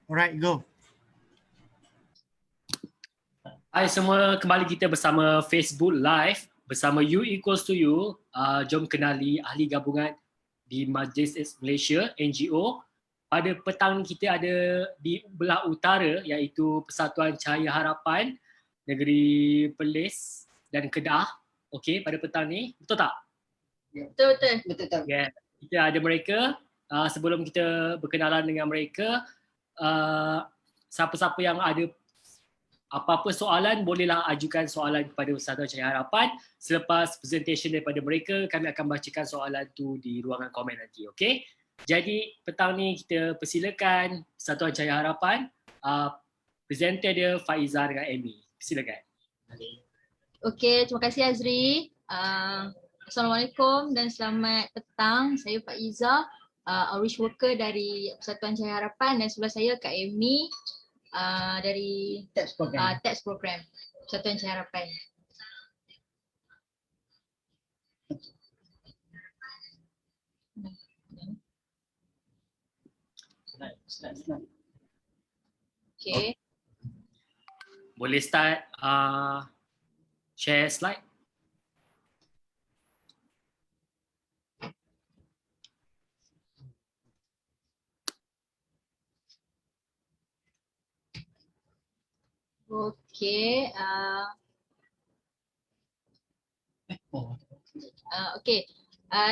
Alright, go. Hai semua, kembali kita bersama Facebook Live bersama You Equals to You. Jom kenali ahli gabungan di Majlis Malaysia, NGO. Pada petang ni kita ada di belah utara iaitu Persatuan Cahaya Harapan Negeri Perlis dan Kedah. Okey, pada petang ni, betul tak? Betul. Yeah. Kita ada mereka. Sebelum kita berkenalan dengan mereka, siapa-siapa yang ada apa-apa soalan, bolehlah ajukan soalan kepada Persatuan Cahaya Harapan. Selepas presentation daripada mereka, kami akan bacakan soalan tu di ruangan komen nanti. Okay? Jadi petang ni kita persilakan Persatuan Cahaya Harapan. Presenter dia Faizah dengan Amy. Silakan. Okay, terima kasih Azri. Assalamualaikum dan selamat petang. Saya Faizah, outreach worker dari Persatuan Cahaya Harapan, dan sebelah saya Kak Amy dari TAPS program Persatuan Cahaya Harapan. Okay. Boleh start share slide. Okay. Okay.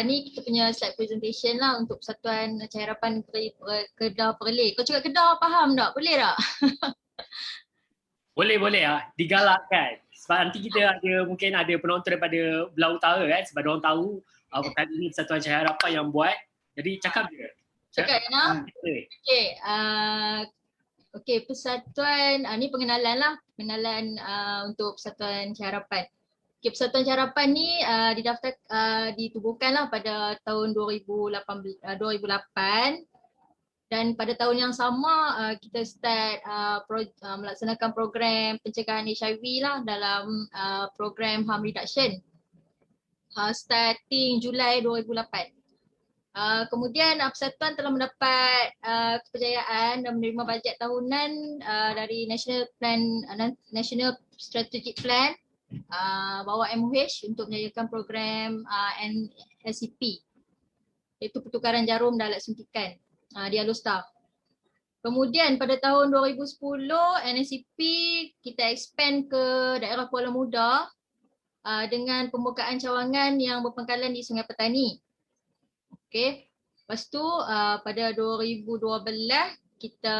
Ni kita punya slide presentation lah untuk Persatuan Cahaya Harapan Kedah Perlis. Kau cakap Kedah faham tak? Boleh tak? Boleh digalakkan. Sebab nanti kita mungkin ada penonton daripada belah utara kan, sebab diorang tahu kali ini Persatuan Cahaya Harapan yang buat. Jadi cakap je. Cakap ya. Okay, Persatuan ni pengenalan lah, untuk Persatuan Cahaya Harapan. Okay, Persatuan Cahaya Harapan ni ditubuhkanlah pada tahun 2008 dan pada tahun yang sama kita start melaksanakan program pencegahan HIV lah dalam program harm reduction starting Julai 2008. Kemudian Persatuan telah mendapat kepercayaan dan menerima bajet tahunan dari National Strategic Plan bawah MOH untuk menjayakan program NSCP, iaitu pertukaran jarum dan alat suntikan di Alostar. Kemudian pada tahun 2010 NSCP kita expand ke daerah Kuala Muda dengan pembukaan cawangan yang berpangkalan di Sungai Petani. Okay. Lepas tu pada 2012 kita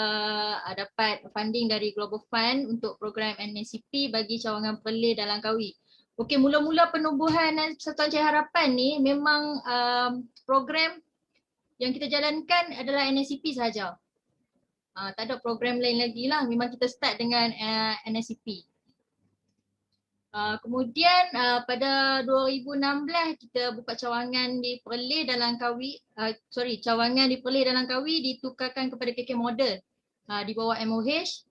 dapat funding dari Global Fund untuk program NSCP bagi cawangan Perlis dan Langkawi. Okey, mula-mula penubuhan Persatuan Cahaya Harapan ni memang program yang kita jalankan adalah NSCP sahaja. Tak ada program lain lagi lah, memang kita start dengan NSCP. Kemudian pada 2016 kita buka cawangan di Perlis dan Langkawi, cawangan di Perlis dan Langkawi ditukarkan kepada KK Model di bawah MOH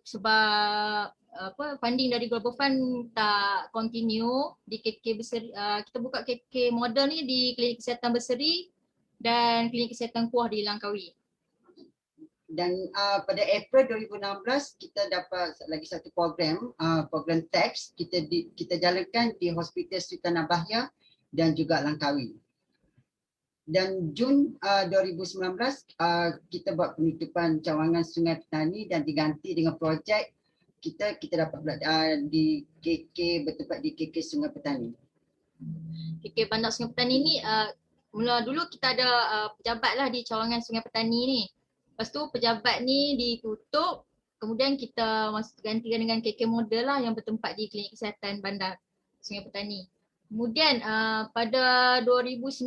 sebab funding dari Global Fund tak continue di KK Berseri. Kita buka KK Model ni di Klinik Kesihatan Berseri dan Klinik Kesihatan Kuah di Langkawi. Dan pada April 2016 kita dapat lagi satu program, program TAPS kita jalankan di Hospital Sri Tanah Bahya dan juga Langkawi. Dan Jun 2019 kita buat penutupan cawangan Sungai Petani dan diganti dengan projek kita dapat di KK bertempat di KK Sungai Petani. KK Bandar Sungai Petani ni mula dulu kita ada pejabat lah di cawangan Sungai Petani ni. Lepas tu pejabat ni ditutup, kemudian kita gantikan dengan KK Model lah yang bertempat di Klinik Kesihatan Bandar Sungai Petani. Kemudian pada 2019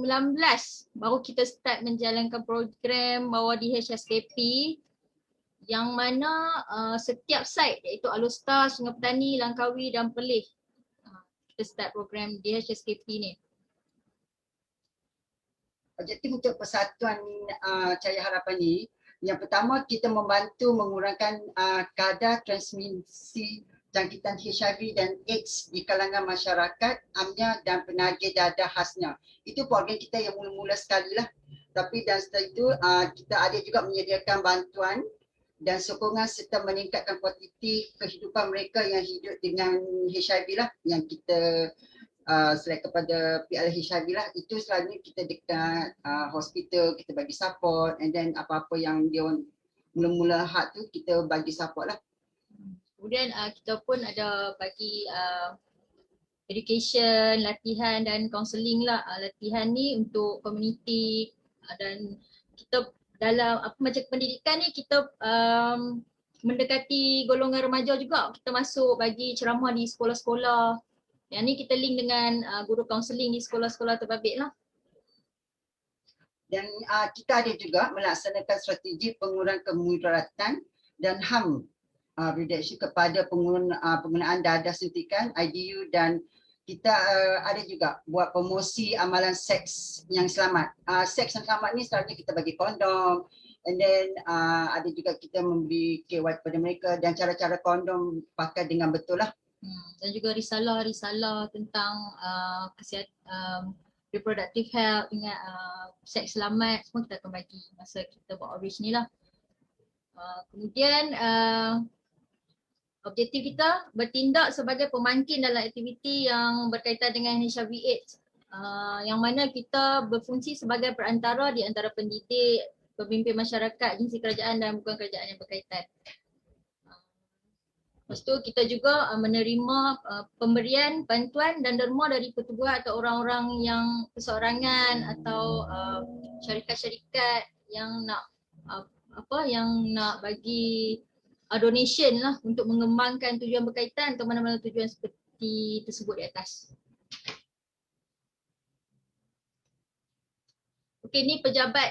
baru kita start menjalankan program bawah DHSKP yang mana setiap site iaitu Alostar, Sungai Petani, Langkawi dan Perlis kita start program DHSKP ni. Objektif untuk Persatuan Cahaya Harapan ni, yang pertama kita membantu mengurangkan kadar transmisi jangkitan HIV dan AIDS di kalangan masyarakat amnya dan penagih dadah khasnya. Itu program kita yang mula-mula sekali lah. Tapi dan setelah itu kita ada juga menyediakan bantuan dan sokongan serta meningkatkan kualiti kehidupan mereka yang hidup dengan HIV lah, yang kita selain kepada PL HIV lah, itu selalunya kita dekat hospital, kita bagi support, and then apa-apa yang dia mula-mula hard tu kita bagi support lah. Kemudian kita pun ada bagi education, latihan dan counselling lah. Latihan ni untuk community dan kita dalam macam pendidikan ni kita mendekati golongan remaja juga. Kita masuk bagi ceramah di sekolah-sekolah. Yang ni kita link dengan guru kaunseling di sekolah-sekolah terbabit lah. Dan kita ada juga melaksanakan strategi pengurangan kemudaratan dan HAM reduction kepada penggunaan dadah suntikan, IDU, dan kita ada juga buat promosi amalan seks yang selamat. Seks yang selamat ni selalunya kita bagi kondom, and then ada juga kita memberi KY kepada mereka dan cara-cara kondom pakai dengan betul lah. Dan juga risalah-risalah tentang kesihatan reproductive health, ingat seks selamat, semua kita akan bagi masa kita buat outreach ni lah. Kemudian objektif kita bertindak sebagai pemangkin dalam aktiviti yang berkaitan dengan HIV/AIDS, yang mana kita berfungsi sebagai perantara di antara pendidik, pemimpin masyarakat, agensi kerajaan dan bukan kerajaan yang berkaitan. Lepas tu kita juga menerima pemberian bantuan dan derma dari petugas atau orang-orang yang perseorangan atau syarikat-syarikat yang nak yang nak bagi donation lah untuk mengembangkan tujuan berkaitan atau mana-mana tujuan seperti tersebut di atas. Okey, ni pejabat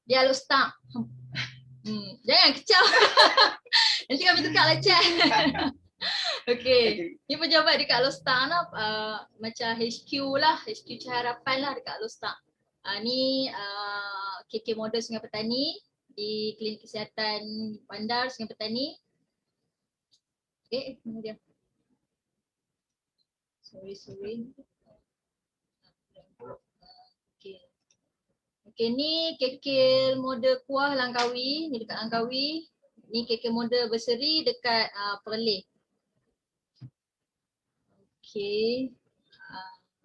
dialog start. Jangan kecau. Nanti kami tukar lah chat. Okey, ni pejabat dekat Alostar lah, macam HQ lah, HQ Cahaya Harapan lah dekat Alostar. Ni KK Model Sungai Petani di Klinik Kesihatan Bandar Sungai Petani. Mana dia? Sorry. Okay, ni KK Model Kuah Langkawi, ni dekat Langkawi. Ni KK Model Berseri dekat Perlis. Okay.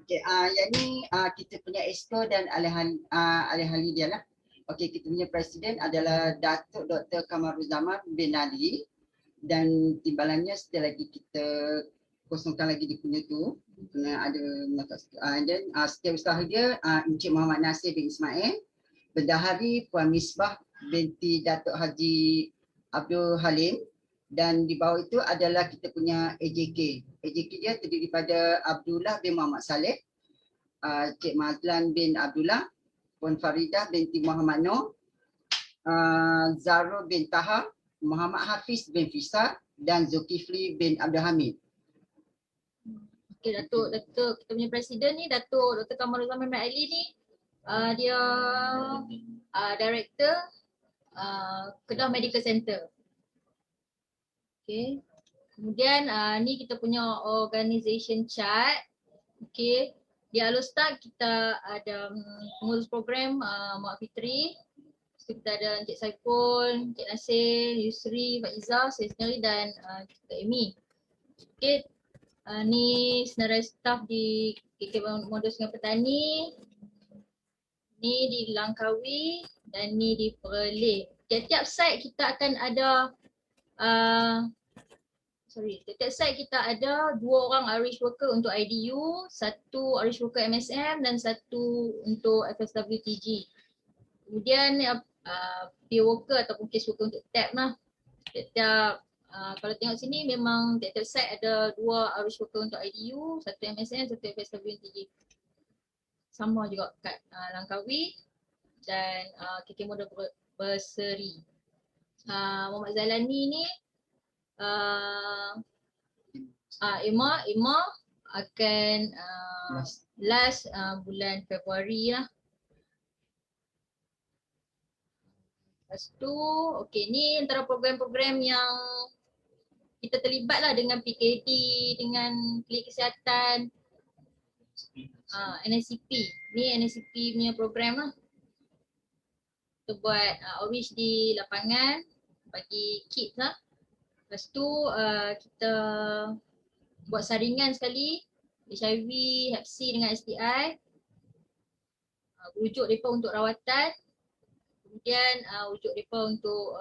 Yang ni kita punya exco dan ahli dia lah. Okey, kita punya presiden adalah Datuk Dr. Kamaruzzaman bin Ali, dan timbalannya setelah lagi kita kosongkan lagi dia punya tu, kena ada dan setiausaha dia Encik Muhammad Nasir bin Ismail, Bendahari Puan Misbah binti Datuk Haji Abdul Halim, dan di bawah itu adalah kita punya AJK. AJK dia terdiri daripada Abdullah bin Muhammad Saleh, Cik Mazlan bin Abdullah, Puan Faridah binti Muhammad Nur, Zarul bin Taha, Muhammad Hafiz bin Fisa, dan Zulkifli bin Abdul Hamid. Okay, Datuk kita punya presiden ni, Datuk Dr. Kamaruzzaman bin Ali ni, dia director Kedah Medical Center. Okay. Kemudian ni kita punya organisation chart. Okay. Di Alostar kita ada pengurus program Mak Fitri. Lepas tu kita ada Encik Saiful, Encik Nasir, Yusri, Pak Izzah, saya sendiri dan Kak Amy. Okay. Ni senarai staff di KK Model Sungai Petani. Ni di Langkawi dan ni di Perlis. Tiap-tiap site kita akan ada tiap-tiap site kita ada 2 orang outreach worker untuk IDU, 1 outreach worker MSM dan 1 untuk FSWTG. Kemudian peer worker ataupun case worker untuk TAP lah. Tiap-tiap kalau tengok sini memang tiap-tiap site ada 2 outreach worker untuk IDU, 1 MSM, 1 FSWTG. Sama juga kat Langkawi dan KK Model Berseri. Muhammad Zalani ni Emma akan last bulan Februari lah. Lepas tu, okay, ni antara program-program yang kita terlibat lah dengan PKD, dengan Klinik Kesihatan, NSCP. Ni NSCP punya program lah. kita buat outreach di lapangan bagi kids lah. Lepas tu kita buat saringan sekali HIV, Hep C dengan STI. Rujuk mereka untuk rawatan. Kemudian rujuk mereka untuk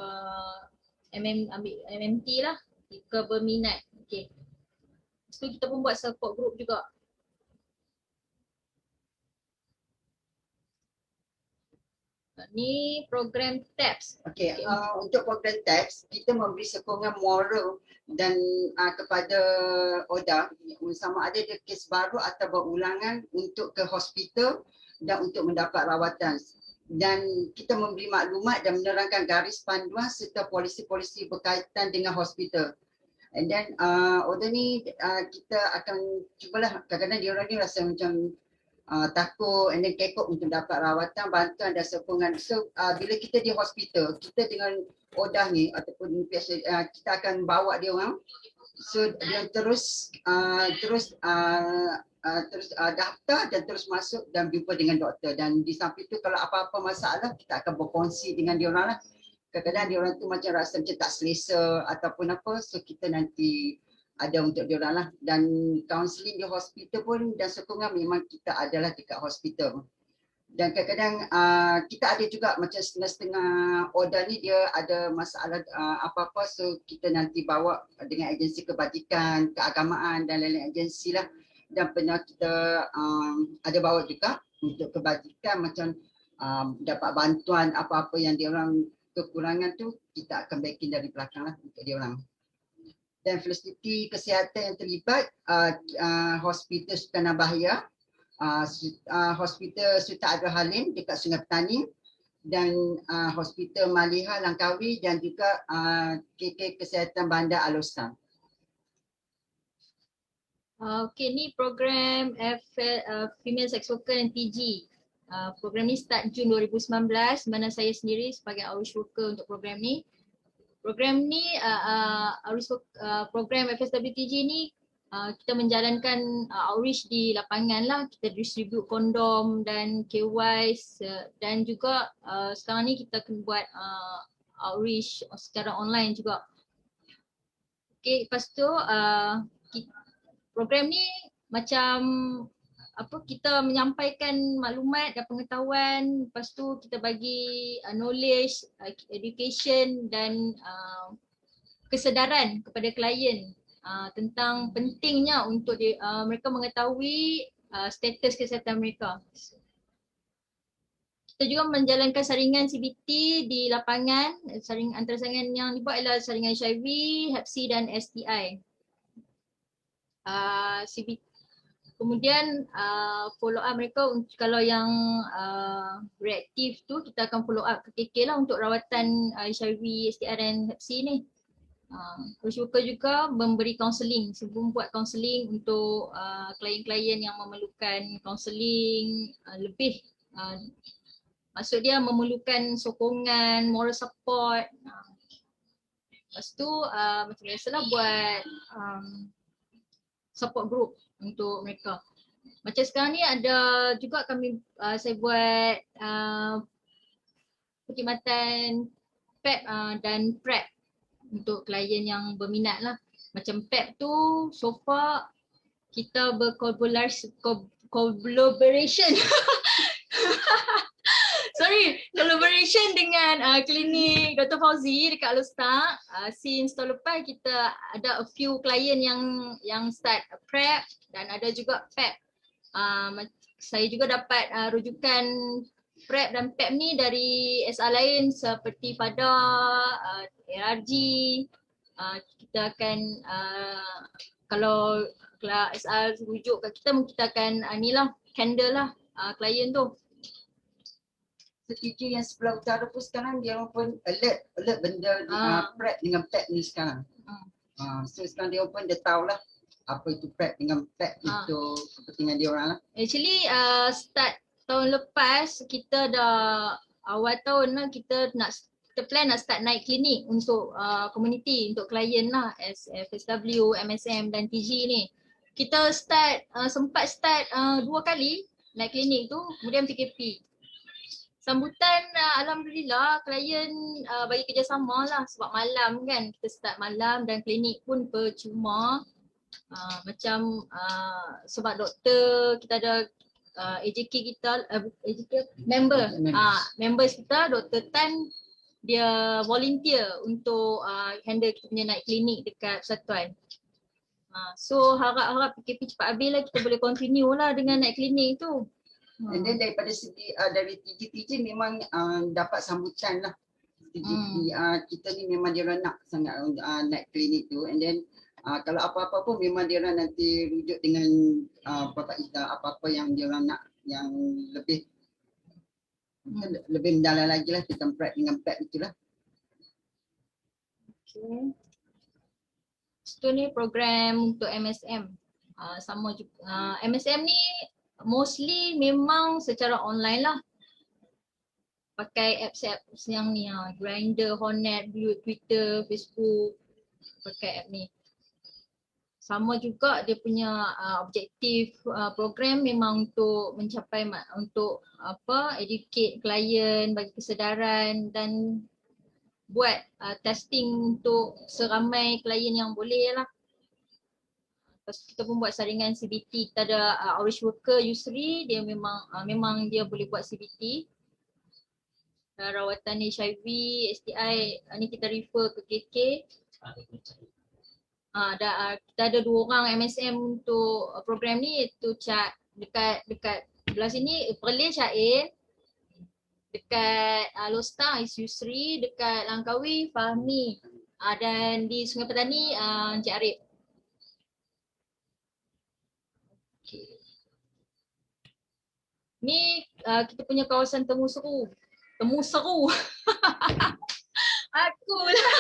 ambil MMT lah jika berminat. Okay. Lepas tu kita pun buat support group juga. Ni program TAPS. Okey, untuk program TAPS, kita memberi sokongan moral dan kepada ODA sama ada dia kes baru atau berulangan untuk ke hospital dan untuk mendapat rawatan. Dan kita memberi maklumat dan menerangkan garis panduan serta polisi-polisi berkaitan dengan hospital. And then ODA ni kita akan cubalah, kadang-kadang dia orang ni rasa macam takut and then kekok untuk dapat rawatan, bantuan dan sokongan. So bila kita di hospital, kita dengan ODA ni ataupun kita akan bawa dia orang. So dia terus daftar dan terus masuk dan jumpa dengan doktor. Dan di samping tu kalau apa-apa masalah kita akan berkongsi dengan dia orang lah. Kadang-kadang dia orang tu macam rasa macam tak selesa ataupun apa, so kita nanti ada untuk dia orang lah. Dan kaunseling di hospital pun dan sokongan memang kita adalah dekat hospital. Dan kadang-kadang kita ada juga macam setengah-setengah ODA ni dia ada masalah apa-apa, so kita nanti bawa dengan agensi kebajikan, keagamaan dan lain-lain agensi lah. Dan pernah kita ada bawa juga untuk kebajikan macam dapat bantuan apa-apa yang dia orang kekurangan tu, kita akan backing dari belakang lah untuk dia orang. Dan fasiliti kesihatan yang terlibat Hospital Sultan Nabahiyah, Hospital Sultan Abdul Halim dekat Sungai Petani, dan Hospital Maliha Langkawi dan juga KK Kesihatan Bandar Al-Ustam. Okay, ni program Female Sex Worker dan TG. Program ni start Jun 2019, mana saya sendiri sebagai outreach worker untuk program ni. Program ni, program FSWTG ni kita menjalankan outreach di lapangan lah. Kita distribute kondom dan KYs dan juga sekarang ni kita akan buat outreach secara online juga. Okay, lepas tu program ni macam kita menyampaikan maklumat dan pengetahuan, lepas tu kita bagi knowledge, education dan kesedaran kepada klien tentang pentingnya untuk mereka mengetahui status kesihatan mereka. Kita juga menjalankan saringan CBT di lapangan. Antara saringan yang dibuat adalah saringan HIV, Hep C dan STI. CBT. Kemudian follow up mereka kalau yang reaktif tu kita akan follow up ke KK lah untuk rawatan HIV, STI dan Hep C ni. Worker juga memberi kaunseling, sebelum buat kaunseling untuk klien-klien yang memerlukan kaunseling lebih. Maksud dia memerlukan sokongan, moral support. Lepas tu macam biasalah buat support group untuk mereka. Macam sekarang ni ada juga saya buat perkhidmatan PEP dan PrEP untuk klien yang berminat lah. Macam PEP tu so far kita bercollaboration collaboration dengan klinik Dr. Fauzi dekat Al-Ustam. Since tahun lepas kita ada a few klien yang start PrEP dan ada juga PEP. Saya juga dapat rujukan PrEP dan PEP ni dari SA lain seperti pada ARG. Kita akan kalau SA rujuk kat kita akan handle lah klien tu. Setuju yang sebelah utara pun sekarang dia orang pun alert benda PrEP dengan PEP ni sekarang. So sekarang dia pun dah tahulah apa itu PrEP dengan PEP untuk kepentingan dia orang lah. Actually start tahun lepas kita dah awal tahun lah kita plan nak start naik klinik untuk community, untuk klien lah, FSW, MSM dan TG ni. Kita sempat start 2 kali naik klinik tu, kemudian PKP. Sambutan alhamdulillah klien bagi kerjasama lah sebab malam kan, kita start malam dan klinik pun percuma. Macam sebab doktor kita ada AJK kita, AJK members kita, Dr. Tan dia volunteer untuk handle kita punya night klinik dekat persatuan. So harap-harap PKP cepat habis lah, kita boleh continue lah dengan night klinik tu. And then daripada segi dari TG memang dapat sambutan lah. Kita ni memang dia orang nak sangat night klinik tu, and then kalau apa-apa pun memang dia orang nanti rujuk dengan Bapak Ida, apa-apa yang dia orang nak yang lebih lebih mendalam lagi lah, kita prep dengan prep itulah. Okay. Itu ni program untuk MSM. Sama juga MSM ni mostly memang secara online lah. Pakai apps yang ni Grindr, Hornet, Blue, Twitter, Facebook, pakai app ni. Sama juga dia punya objektif program memang untuk mencapai untuk educate klien, bagi kesedaran dan buat testing untuk seramai klien yang boleh lah. Lepas kita pun buat saringan CBT. Kita ada outreach worker Yusri, dia memang dia boleh buat CBT. Rawatan HIV, STI, ni kita refer ke KK. Kita ada 2 orang MSM untuk program ni, tu dekat belah sini Perlis Syair, dekat Lostang is Yusri, dekat Langkawi Fahmi, dan di Sungai Petani Encik Arif. Okay. Ni kita punya kawasan Temu Seru. Aku lah.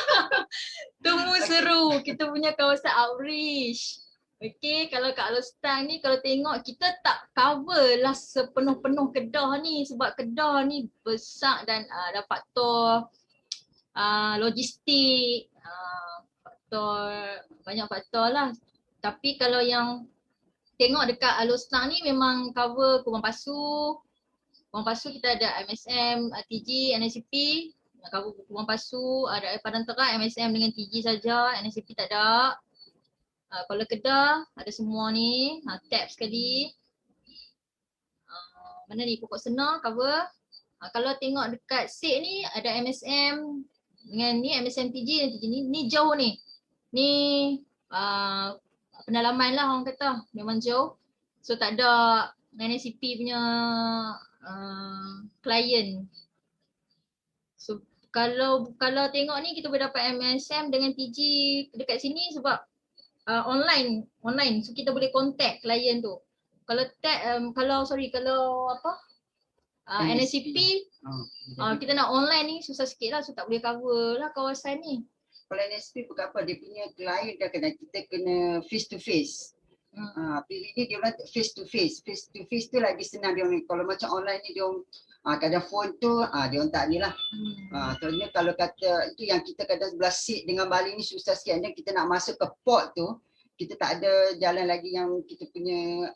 Temu Seru, kita punya kawasan outreach. Okay, kalau kat Lostang ni kalau tengok kita tak cover lah sepenuh-penuh Kedah ni sebab Kedah ni besar dan ada faktor logistik, banyak faktor lah. Tapi kalau yang tengok dekat Lostang ni memang cover Kubang Pasu. Kubang Pasu kita ada MSM, TG, NSCP. Cover Kubang Pasu, ada Padang Terang, MSM dengan TG saja, NSCP tak ada. Kalau Kedah ada semua ni, tab sekali. Mana ni Pokok Senar cover. Kalau tengok dekat SIG ni ada MSM dengan ni MSM TG dan TG ni jauh ni. Ni pendalaman lah orang kata, memang jauh. So tak ada NSCP punya klien. So kalau tengok ni kita boleh dapat MSM dengan TG dekat sini sebab online. So kita boleh contact klien tu. Kalau NSCP kita nak online ni susah sikit lah, so tak boleh cover lah kawasan ni. Kalau NSCP bukan apa, dia punya klien dah kita kena face to face. Pilih ni dia orang face to face tu lagi senang dia orang. Kalau macam online ni dia orang kadang phone tu dia orang tak ni lah. Soalnya kalau kata itu yang kita kadang sebelah seat dengan baling ni susah sikit. Dan kita nak masuk ke port tu kita tak ada jalan lagi yang kita punya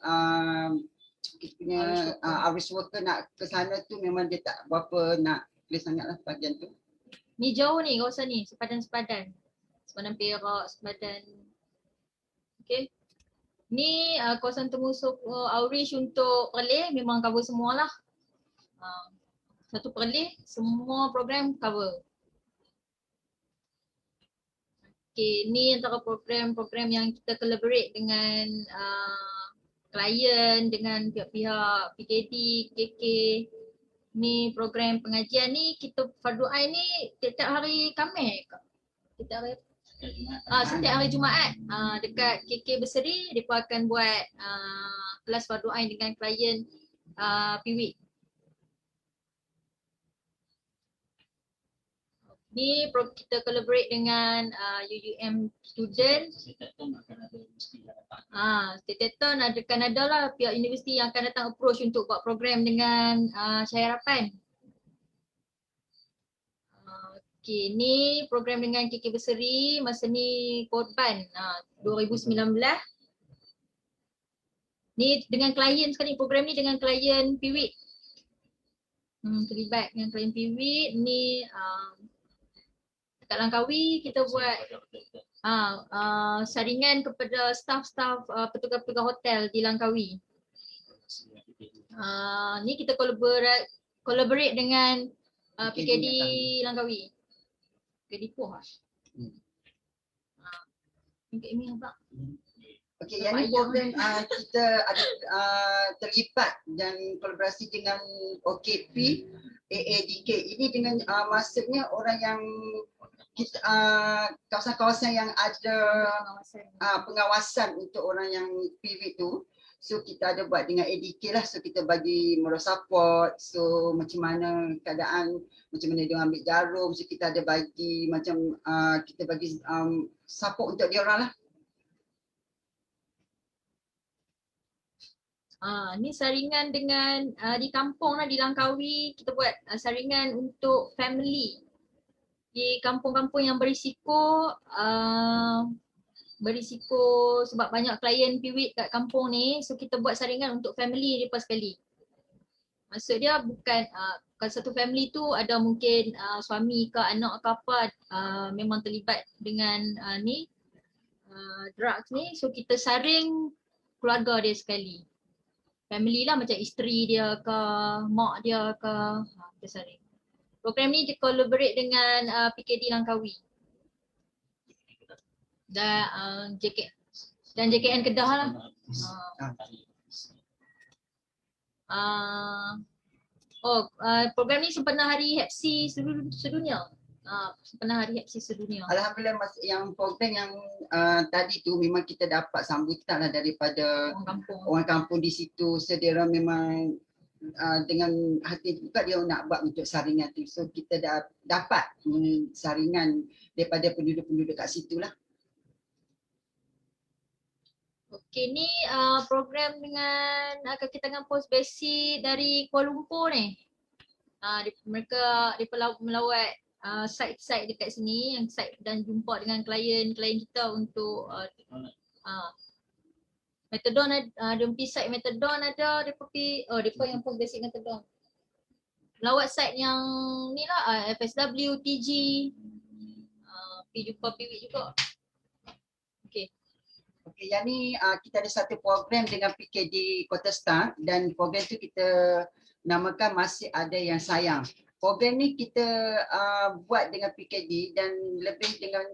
outreach worker nak ke sana tu memang dia tak berapa nak boleh sangat lah bahagian tu. Ni jauh ni kawasan ni, sepadan Perak, sepadan. Okay. Ni kawasan Temu Seru outreach untuk Perlis memang cover semualah. Satu Perlis semua program cover. Okay, ni antara program-program yang kita collaborate dengan klien, dengan pihak-pihak PKD, KK. Ni program pengajian ni kita Fardu Ain ni setiap hari Khamis. Setiap hari Jumaat dekat KK Berseri mereka akan buat kelas Fardu Ain dengan klien PWIC. Ni kita collaborate dengan UUM student. Setaton akan ada lah pihak universiti yang akan datang approach untuk buat program dengan Syahir Harapan. Okay, ni program dengan KK Berseri masa ni korban 2019. Ni dengan klien sekali, program ni dengan klien PWIC. terlibat dengan klien PIWIT ni dekat Langkawi kita buat saringan kepada staf-staf petugas-petugas hotel di Langkawi. Ni kita collaborate dengan PKD Langkawi. PKD Poh lah. Ini apa? Okey, yang ni program kita ada terlibat dan kolaborasi dengan OKP, AADK. Ini dengan maksudnya orang yang kita kawasan-kawasan yang ada pengawasan untuk orang yang PIWIT tu. So kita ada buat dengan ADK lah. So kita bagi moral support. So macam mana keadaan, macam mana dia ambil jarum. So kita ada bagi macam kita bagi support untuk dia orang lah. Ni saringan dengan di kampung lah, di Langkawi kita buat saringan untuk family di kampung-kampung yang berisiko sebab banyak klien PIWIT kat kampung ni. So kita buat saringan untuk family mereka sekali. Maksud dia bukan satu family tu ada mungkin suami ke anak ke apa memang terlibat dengan drugs ni. So kita saring keluarga dia sekali. Family lah, macam isteri dia ke, mak dia ke, kita saring. Program ni collaborate dengan PKD Langkawi dan JKN Kedah lah. Program ni sempena Hari Hepsi sedunia. Sempena Hari Hepsi sedunia. Alhamdulillah, yang program yang tadi tu memang kita dapat sambutan lah daripada orang kampung di situ. So dia orang memang dengan hati terbuka dia nak buat untuk saringan tu. So kita dapat saringan daripada penduduk-penduduk kat situ lah. Okey, ni program dengan kita dengan post basic dari Kuala Lumpur ni. Mereka melawat site-site dekat sini yang site dan jumpa dengan klien-klien kita untuk metadon ada pergi site metadon ada depa yang post basic metadon. Melawat site yang ni lah FSW, TG, pergi jumpa PIWIT juga. Okey. Okey, yang ni kita ada satu program dengan PKD Kota Star dan program tu kita namakan Masih Ada Yang Sayang. Program ni kita buat dengan PKD dan lebih dengan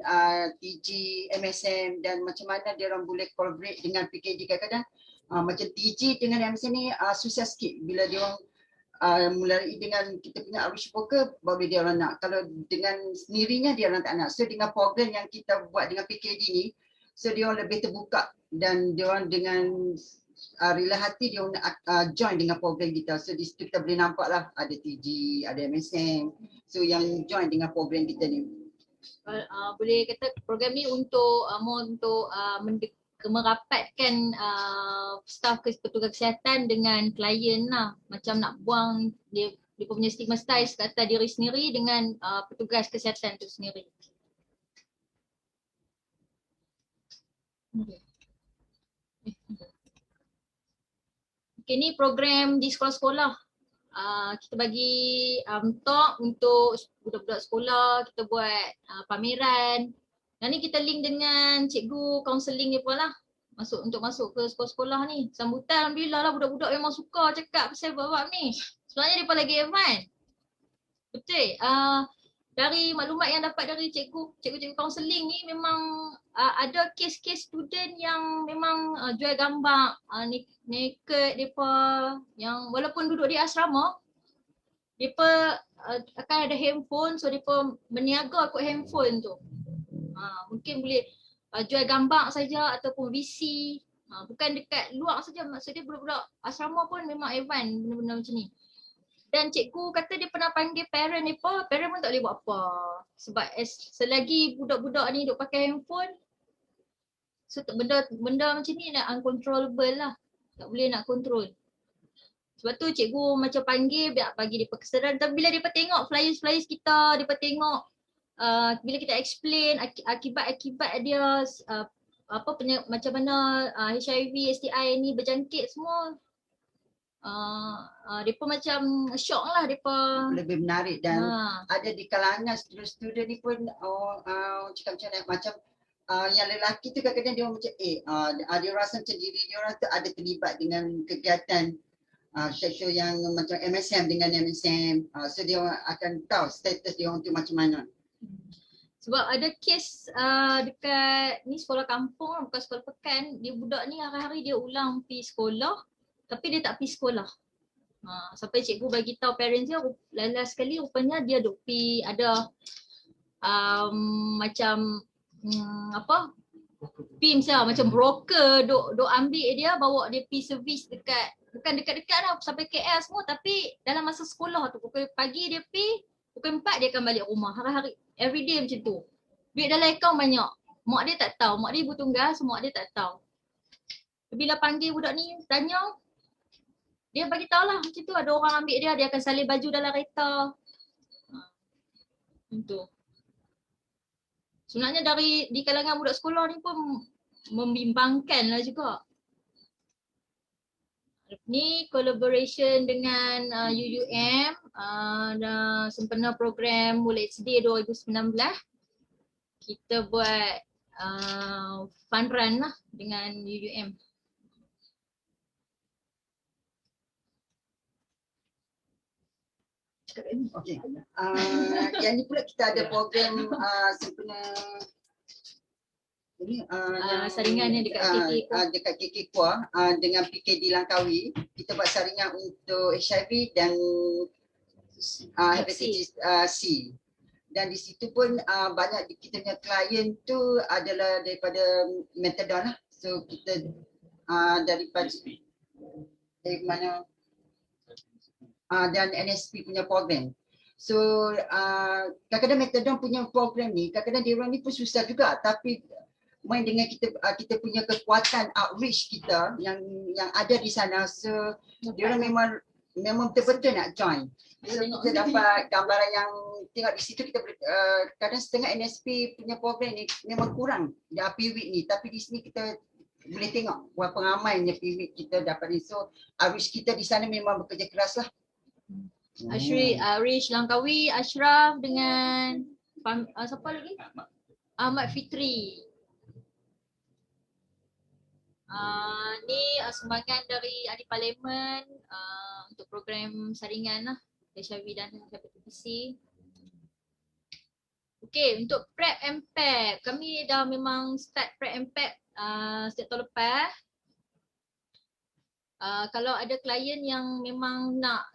TG, MSM dan macam mana dia orang boleh collaborate dengan PKD. Kadang-kadang macam TG dengan MSM ni susah sikit bila dia orang mulai dengan kita punya outreach worker baru dia orang nak. Kalau dengan sendirinya dia orang tak nak. So dengan program yang kita buat dengan PKD ni, so dia orang lebih terbuka dan dia orang dengan rela hati dia nak join dengan program kita. So di situ kita boleh nampak lah ada TG, ada MSM. So yang join dengan program kita ni. Boleh kata program ni untuk merapatkan staf petugas kesihatan dengan klien lah. Macam nak buang dia punya stigmatize ke atas diri sendiri dengan petugas kesihatan tu sendiri. Okay, ni program di sekolah-sekolah. Kita bagi talk untuk budak-budak sekolah, kita buat pameran. Yang ni kita link dengan cikgu kaunseling dia pun lah. Untuk masuk ke sekolah-sekolah ni. Sambutan alhamdulillah lah, budak-budak memang suka cakap pasal bab ni. Sebenarnya mereka lagi advance. Betul. Dari maklumat yang dapat dari cikgu kaunseling ni memang ada kes-kes student yang memang jual gambar naked depa yang walaupun duduk di asrama depa akan ada handphone, so depa berniaga kot handphone tu. Mungkin boleh jual gambar saja ataupun VC, bukan dekat luar saja. Maksudnya budak-budak asrama pun memang advance benda-benda macam ni. Dan cikgu kata dia pernah panggil parent mereka, parent pun tak boleh buat apa. Sebab selagi budak-budak ni duk pakai handphone, so benda macam ni nak uncontrollable lah. Tak boleh nak control. Sebab tu cikgu macam panggil bagi dia kesedaran. Tapi bila dia tengok flyers kita, dia tengok bila kita explain akibat-akibat dia macam mana HIV, STI ni berjangkit semua. dia pun macam shock lah, dia pun Lebih menarik dan ha. ada di kalangan student ni pun cakap macam mana, macam yang lelaki tu kadang-kadang dia macam dia rasa macam diri dia orang tu ada terlibat dengan kegiatan seksual yang macam MSM dengan MSM, so dia orang akan tahu status dia orang tu macam mana. Sebab ada kes dekat ni sekolah kampung, bukan sekolah pekan, dia budak ni hari-hari dia ulang pergi sekolah tapi dia tak pergi sekolah. Sampai cikgu bagi tahu parents dia, last sekali rupanya dia duk pergi ada macam PIMS lah, macam broker duk ambil dia, bawa dia pergi servis dekat, bukan dekat-dekat lah sampai KL semua, tapi dalam masa sekolah tu pukul pagi dia pergi, pukul 4 dia akan balik rumah, hari-hari everyday macam tu. Duit dalam akaun banyak, mak dia tak tahu, mak dia ibu tunggal, so mak dia tak tahu. Bila panggil budak ni tanya, dia bagi tahu lah macam tu, ada orang ambil dia, dia akan salin baju dalam kereta. Itu. Sebenarnya di kalangan budak sekolah ni pun membimbangkan lah juga. Ni collaboration dengan UUM, sempena program Woolits Day 2019. Kita buat fun run lah dengan UUM. Okey. Yang ni pula kita ada program sempena ini saringan yang dekat KK Kuah. Dekat KK Kuah dengan PKD Langkawi. Kita buat saringan untuk HIV dan hepatitis C. Dan di situ pun banyak kita punya klien tu adalah daripada Methadone lah. So kita dari mana dan NSP punya program. So kadang-kadang Methadone punya program ni, kadang-kadang dia orang ni pun susah juga, tapi main dengan kita punya kekuatan outreach kita yang ada di sana, so dia orang memang betul-betul nak join. So kita dapat gambaran yang tengok di situ, kita kadang setengah NSP punya program ni memang kurang PWIC ni, tapi di sini kita boleh tengok berapa ramainya PWIC kita dapat ni. So outreach kita di sana memang bekerja keras lah. Rish Langkawi, Ashraf dengan siapa lagi? Ahmad Fitri. Ni sumbangan dari ahli parlimen untuk program saringan lah HIV dan hepatitis C. Okey, untuk prep and pack, kami dah memang start prep and pack setiap tahun lepas. Kalau ada klien yang memang nak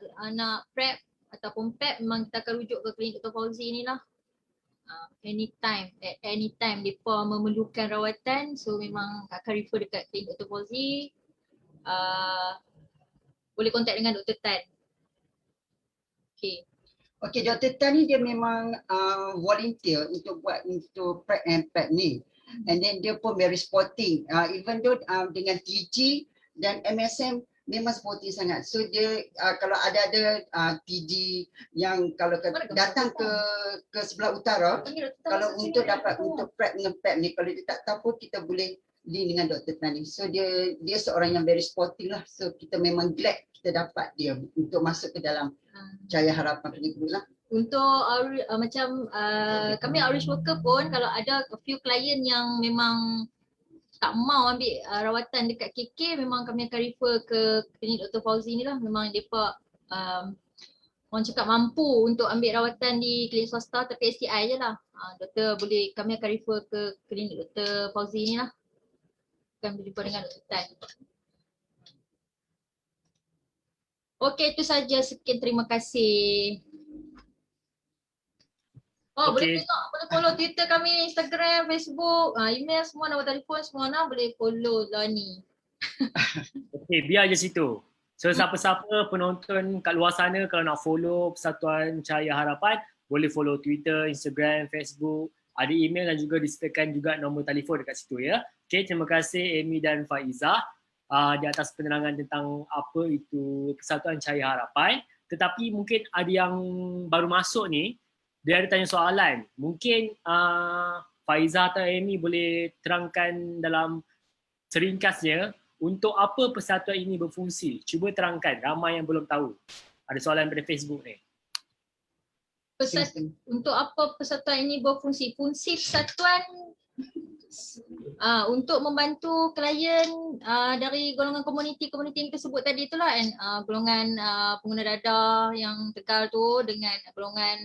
prep ataupun PEP, memang kita akan rujuk ke klinik Dr. Fauzi ni lah. Anytime, at any time mereka memerlukan rawatan, so memang akan refer dekat klinik Dr. Fauzi. Boleh kontak dengan Dr. Tan. Okey, Dr. Tan ni dia memang volunteer untuk buat untuk prep and PEP ni. And then dia pun very supporting. Even though dengan TG dan MSM memang supporting sangat. So dia kalau ada TG yang kalau datang ke sebelah utara, kalau untuk dapat untuk prep dengan PEP ni, kalau dia tak tahu pun kita boleh link dengan Dr. Tan ni. So dia seorang yang very supporting lah. So kita memang glad kita dapat dia untuk masuk ke dalam Cahaya Harapan punya group lah. Untuk kami outreach worker pun, kalau ada a few client yang memang tak mau ambil rawatan dekat KK, memang kami akan refer ke klinik Dr. Fauzi ni lah. Memang mereka orang cakap mampu untuk ambil rawatan di klinik swasta, tapi STI je lah. Doktor boleh, kami akan refer ke klinik Dr. Fauzi ni lah. Akan berjumpa dengan Dr. Tan. Okey, itu saja. Sekian, terima kasih. Boleh tengok, boleh follow Twitter kami, Instagram, Facebook, email semua, nombor telefon semua boleh follow lah ni. Okey, biar je situ. So siapa-siapa penonton kat luar sana kalau nak follow Persatuan Cahaya Harapan, boleh follow Twitter, Instagram, Facebook, ada email dan juga disediakan juga nombor telefon dekat situ ya. Okey, terima kasih Amy dan Faizah di atas penerangan tentang apa itu Persatuan Cahaya Harapan. Tetapi mungkin ada yang baru masuk ni, dia ada tanya soalan. Mungkin Faizah atau Amy boleh terangkan dalam seringkasnya untuk apa persatuan ini berfungsi? Cuba terangkan, ramai yang belum tahu. Ada soalan pada Facebook ni. Untuk apa persatuan ini berfungsi? Fungsi persatuan untuk membantu klien dari golongan komuniti yang kita sebut tadi itulah kan, golongan pengguna dadah yang Tegal tu dengan golongan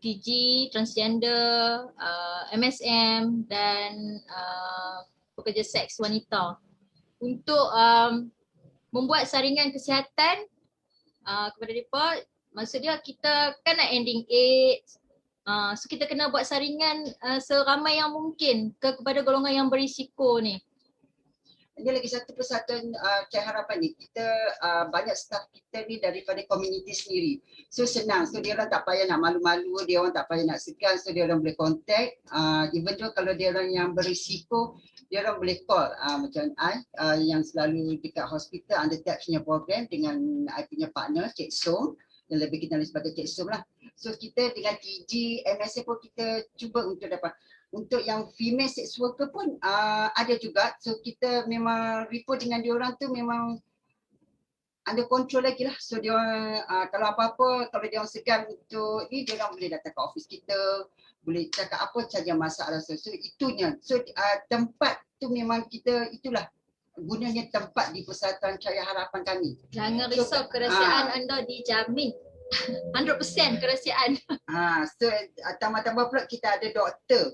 TG, transgender, MSM dan pekerja seks wanita untuk membuat saringan kesihatan kepada mereka. Maksud dia kita kan nak ending AIDS, so kita kena buat saringan seramai yang mungkin kepada golongan yang berisiko ni. Ada lagi satu persatuan Cahaya Harapan ni, kita banyak staff kita ni daripada komuniti sendiri. So senang, so dia orang tak payah nak malu-malu, dia orang tak payah nak segan, so dia orang boleh contact. Even though kalau dia orang yang berisiko, dia orang boleh call macam I yang selalu dekat hospital under TAP punya program dengan I punya partner Cik Som, yang lebih kenal sebagai Cik Som lah. So kita dengan TG, MSF pun kita cuba untuk dapat. Untuk yang female sex worker pun ada juga. So kita memang report dengan diorang tu memang under control lagi lah. So diorang kalau apa-apa, kalau diorang segan untuk ni, diorang boleh datang ke office kita, boleh cakap apa saja masalah. So itunya. So tempat tu memang kita, itulah gunanya tempat di Persatuan Cahaya Harapan kami. Jangan risau, kerahsiaan anda dijamin. 100% kerahsiaan. So tambah-tambah pula kita ada Dr.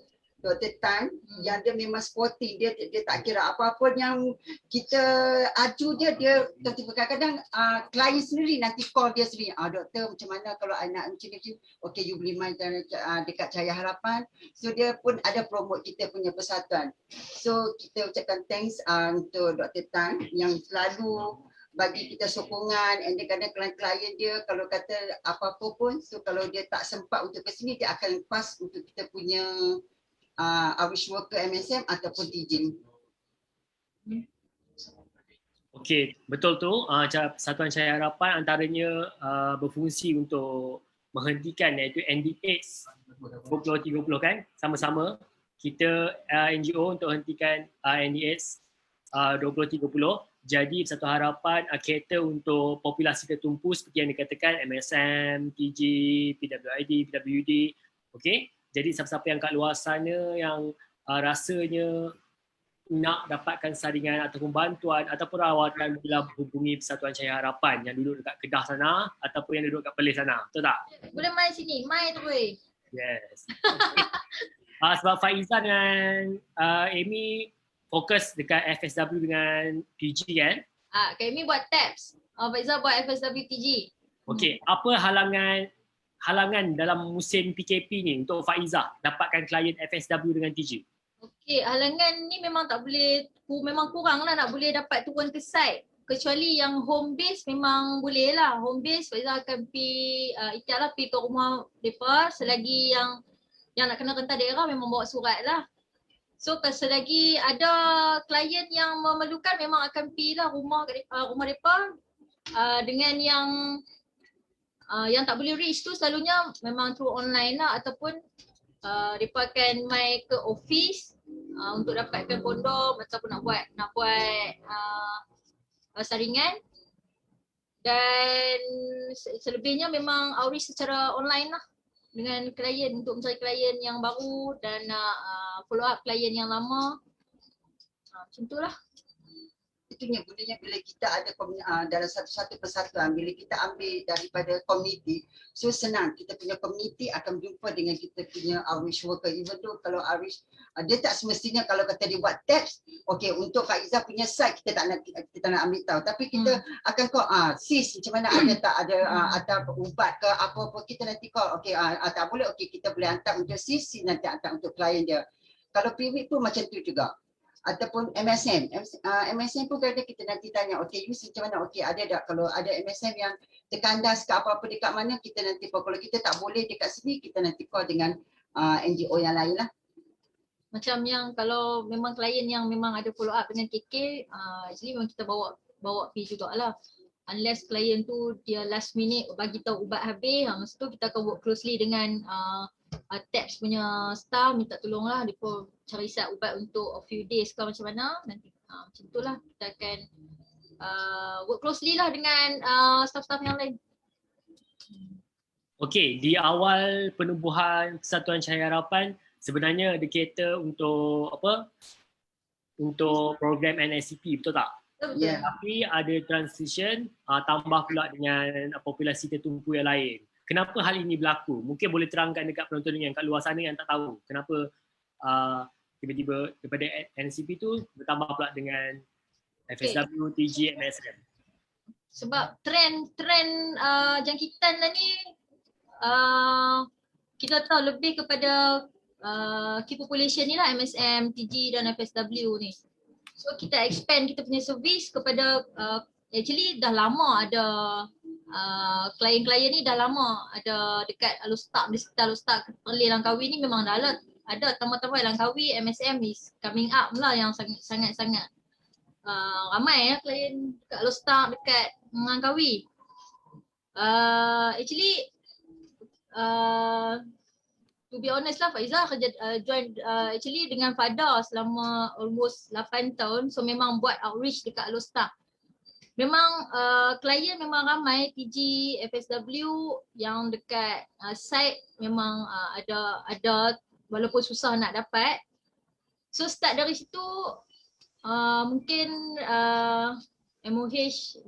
Tan yang dia memang sporting, dia tak kira apa-apa yang kita aju dia tiba-tiba kadang-kadang klien sendiri nanti call dia sendiri, doktor macam mana kalau anak macam ni, okay you boleh main dekat Cahaya Harapan. So dia pun ada promote kita punya persatuan. So kita ucapkan thanks untuk Dr. Tan yang selalu bagi kita sokongan, and kadang-kadang klien dia kalau kata apa-apa pun, so kalau dia tak sempat untuk ke sini, dia akan pass untuk kita punya outreach worker MSM ataupun TG. Okey, betul tu. Persatuan Cahaya Harapan antaranya berfungsi untuk menghentikan iaitu ending AIDS 2030 kan, sama-sama kita NGO untuk hentikan ending AIDS 2030. Jadi Persatuan Harapan cater untuk populasi tertumpu seperti yang dikatakan MSM, TG, PWID, PWD. Okey. Jadi siapa-siapa yang kat luar sana yang rasanya nak dapatkan saringan ataupun bantuan ataupun rawatan, boleh hubungi Persatuan Cahaya Harapan yang duduk dekat Kedah sana ataupun yang duduk kat Perlis sana. Betul tak? Boleh main sini, main tu weh. Yes. Sebab Faizah dengan Amy fokus dekat FSW dengan TG kan? Kami buat tabs. Faizah buat FSW TG. Okey, apa halangan dalam musim PKP ni untuk Faizah dapatkan klien FSW dengan TG? Okey, halangan ni memang tak boleh, memang kurang lah nak boleh dapat turun ke site. Kecuali yang home base memang boleh lah. Home base Faizah akan pergi, ikhtiarlah pergi ke rumah mereka. Selagi yang nak kena rentas daerah memang bawa surat lah. So selagi ada klien yang memerlukan memang akan pergi lah rumah mereka. Dengan yang tak boleh reach tu selalunya memang through online lah, ataupun mereka akan mai ke office untuk dapatkan kondom ataupun nak buat saringan. Dan selebihnya memang outreach secara online lah dengan klien untuk mencari klien yang baru dan follow up klien yang lama. Macam tu lah. Itunya gunanya bila kita ada dalam satu-satu persatuan, bila kita ambil daripada komuniti, so senang kita punya komuniti akan berjumpa dengan kita punya outreach worker. Even though kalau outreach, dia tak semestinya kalau kata dia buat tabs, okay untuk Faizah punya site kita tak nak ambil tahu, tapi kita akan call, sis macam mana ada tak ada atau ubat ke apa-apa, kita nanti call, okay tak boleh, okay kita boleh hantar untuk sis nanti hantar untuk klien dia. Kalau private pun macam tu juga. Ataupun MSM pun kadang kita nanti tanya, okay you macam mana, okay ada tak, kalau ada MSM yang terkandas ke apa-apa dekat mana, kita nanti call. Kalau kita tak boleh dekat sini, kita nanti call dengan NGO yang lain lah. Macam yang kalau memang klien yang memang ada follow up dengan KK, actually memang kita bawa pergi jugalah. Unless klien tu dia last minute bagi tahu ubat habis, masa tu kita akan work closely dengan TAPS punya staff, minta tolonglah mereka cari set ubat untuk a few days ke macam mana, nanti Macam itulah kita akan work closely lah dengan staff-staff yang lain. Okey, di awal penubuhan Persatuan Cahaya Harapan sebenarnya ada cater untuk apa? Untuk program NSCP, betul tak? Betul-betul. Ya. Tapi ada transition tambah pula dengan populasi tertumpu yang lain. Kenapa hal ini berlaku? Mungkin boleh terangkan dekat penonton yang kat luar sana yang tak tahu. Kenapa tiba-tiba daripada NSCP tu bertambah pula dengan FSW, TG, MSM. Sebab trend jangkitan dah ni kita tahu lebih kepada key population ni lah, MSM, TG dan FSW ni. So kita expand kita punya servis kepada actually dah lama ada klien-klien ni dah lama ada dekat Alostak, di sekitar Alostak, Perlis, Langkawi ni memang dah ada tambah-tambah Langkawi, MSM is coming up lah yang sangat-sangat ramai ya klien dekat Alostak, dekat Langkawi. Actually to be honest lah, Faizah kerja join actually dengan Fada selama almost 8 tahun. So memang buat outreach dekat Alostak. Memang klien memang ramai, TG, FSW yang dekat site memang ada walaupun susah nak dapat. So start dari situ mungkin MOH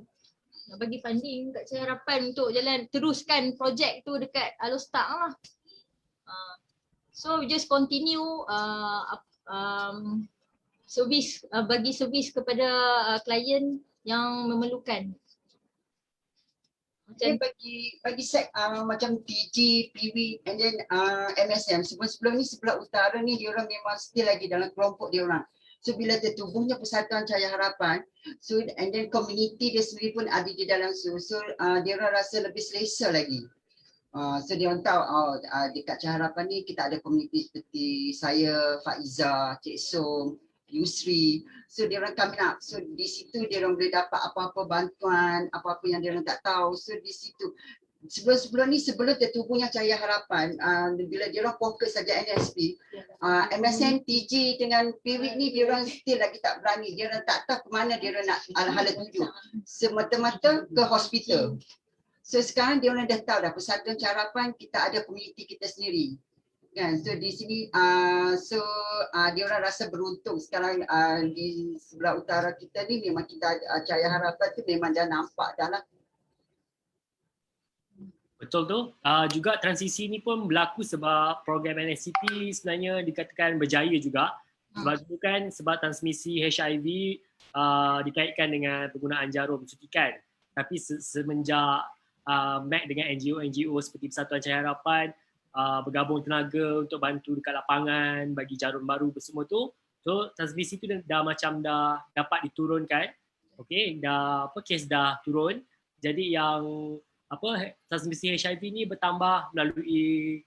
bagi funding kat Cahaya Harapan untuk teruskan projek tu dekat Alostak lah. So we just continue bagi servis kepada klien yang memerlukan. Macam bagi set macam TG, PW and then MSM sebelum ni sebelah utara ni diorang memang still lagi dalam kelompok diorang. So bila tertubuhnya Persatuan Cahaya Harapan, so and then community dia sendiri pun ada di dalam so diorang rasa lebih selesa lagi. So dia orang tahu dekat Cahaya Harapan ni kita ada komuniti seperti saya, Faiza, Cik Som, Yusri. So dia orang coming up. So di situ dia orang boleh dapat apa-apa bantuan, apa-apa yang dia orang tak tahu. So di situ sebelum ni sebelum tertubuhnya Cahaya Harapan, bila dia orang fokus saja NSP, MSN, TG dengan PWIC ni dia orang still lagi tak berani. Dia orang tak tahu ke mana dia orang nak hala tuju. Semata-mata ke hospital. So sekarang dia orang dah tahu dah Persatuan Cahaya Harapan kita ada komuniti kita sendiri. Kan? So di sini dia orang rasa beruntung sekarang di sebelah utara kita ni memang kita Cahaya Harapan tu memang dah nampak dah lah. Betul tu. Juga transisi ni pun berlaku sebab program NSCP sebenarnya dikatakan berjaya juga. Sebab dulu kan sebab transmisi HIV dikaitkan dengan penggunaan jarum suntikan. Tapi semenjak MAC dengan NGO-NGO seperti Persatuan Cahaya Harapan bergabung tenaga untuk bantu dekat lapangan, bagi jarum baru semua tu. So transmisi tu dah dapat diturunkan. Okey, kes dah turun. Jadi yang transmisi HIV ni bertambah melalui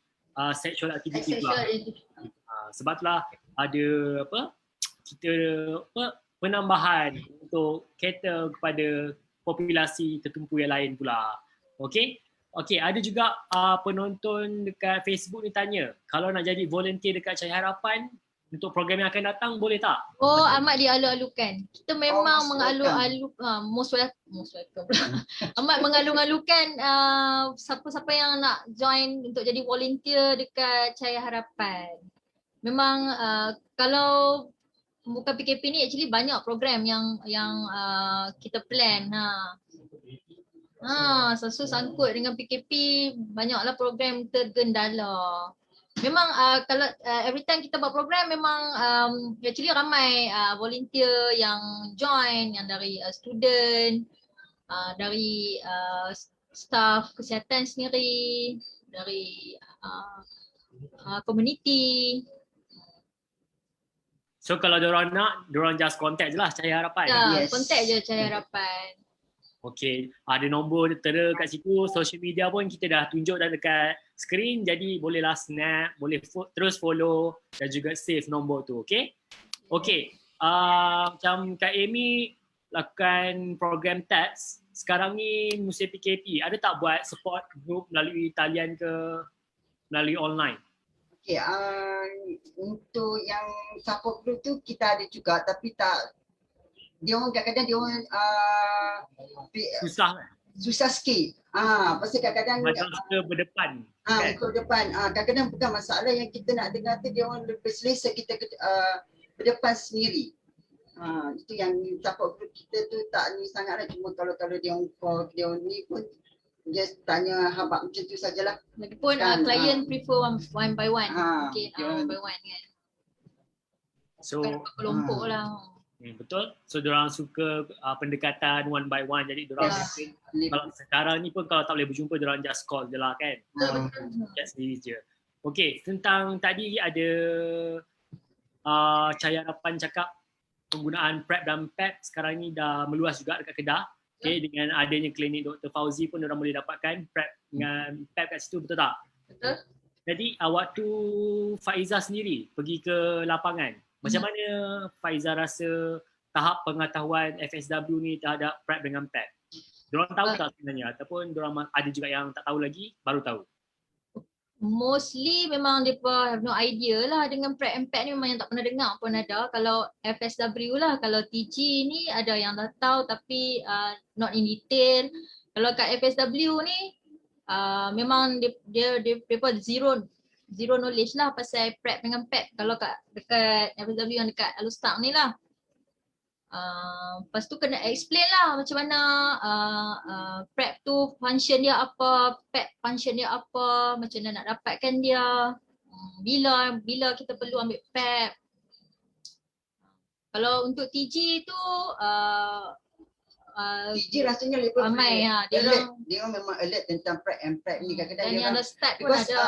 sexual activity pula. Sebab itulah ada penambahan untuk cater kepada populasi tertumpu yang lain pula. Okey, ada juga penonton dekat Facebook ni tanya, kalau nak jadi volunteer dekat Cahaya Harapan untuk program yang akan datang boleh tak? Oh, amat dialu-alukan. Kita memang most welcome. Amat mengalu-alukan siapa-siapa yang nak join untuk jadi volunteer dekat Cahaya Harapan. Memang kalau bukan PKP ni actually banyak program yang kita plan. So sangkut dengan PKP banyaklah program tergendala. Memang kalau every time kita buat program memang actually ramai volunteer yang join, yang dari student, dari staff kesihatan sendiri, dari community. So kalau diorang nak, diorang just contact je lah Cahaya Harapan. Ya, contact je Cahaya Harapan. Okey, ada nombor tera kat situ, social media pun kita dah tunjuk dah dekat skrin, jadi bolehlah snap, boleh terus follow dan juga save nombor tu, okey? Okey, macam Kak Amy lakukan program TAPS, sekarang ni musim PKP, ada tak buat support group melalui talian ke melalui online? Okey, untuk yang support group tu kita ada juga tapi tak dia orang kadang-kadang dia orang Susah kan? susah sikit. Pasal kadang-kadang Macam suka berdepan. Kan? muka depan. Kadang-kadang bukan masalah yang kita nak dengar tu, dia orang lebih selesa kita berdepan sendiri. Itu yang support group kita tu tak ni sangat lah. Cuma kalau dia orang call, dia orang ni pun just tanya habaq macam tu sajalah. Lagipun Kan, klien prefer one by one. Mungkin dia one by one kan. So Bukan kelompok lah. betul. So diorang suka pendekatan one by one. Jadi diorang mungkin kalau sekarang ni pun kalau tak boleh berjumpa, diorang just call je lah kan. Betul. Chat sendiri je. Okay, tentang tadi ada Cahaya Harapan cakap penggunaan PrEP dan PEP sekarang ni dah meluas juga dekat Kedah. Okay, dengan adanya klinik Dr. Fauzi pun diorang boleh dapatkan PrEP dengan PEP kat situ, betul tak? Betul. Jadi waktu Faizah sendiri pergi ke lapangan, macam mana Faizah rasa tahap pengetahuan FSW ni terhadap PrEP dengan PEP? Diorang tahu tak sebenarnya ataupun diorang ada juga yang tak tahu lagi, baru tahu? Mostly memang mereka have no idea lah dengan PrEP and PEP ni, memang yang tak pernah dengar pun ada. Kalau FSW lah, kalau TG ni ada yang dah tahu tapi not in detail. Kalau kat FSW ni memang dia zero knowledge lah pasal PrEP dengan PEP. Kalau dekat FSW yang dekat Alustak ni lah. Lepas tu kena explain lah macam mana PrEP tu function dia apa, PEP function dia apa, macam mana nak dapatkan dia, bila kita perlu ambil PEP. Kalau untuk TG tu TG rasanya lebih ramai dia orang memang alert tentang PrEP and PrEP ni. Kadang-kadang dan dia yang orang, dah start pun because ada.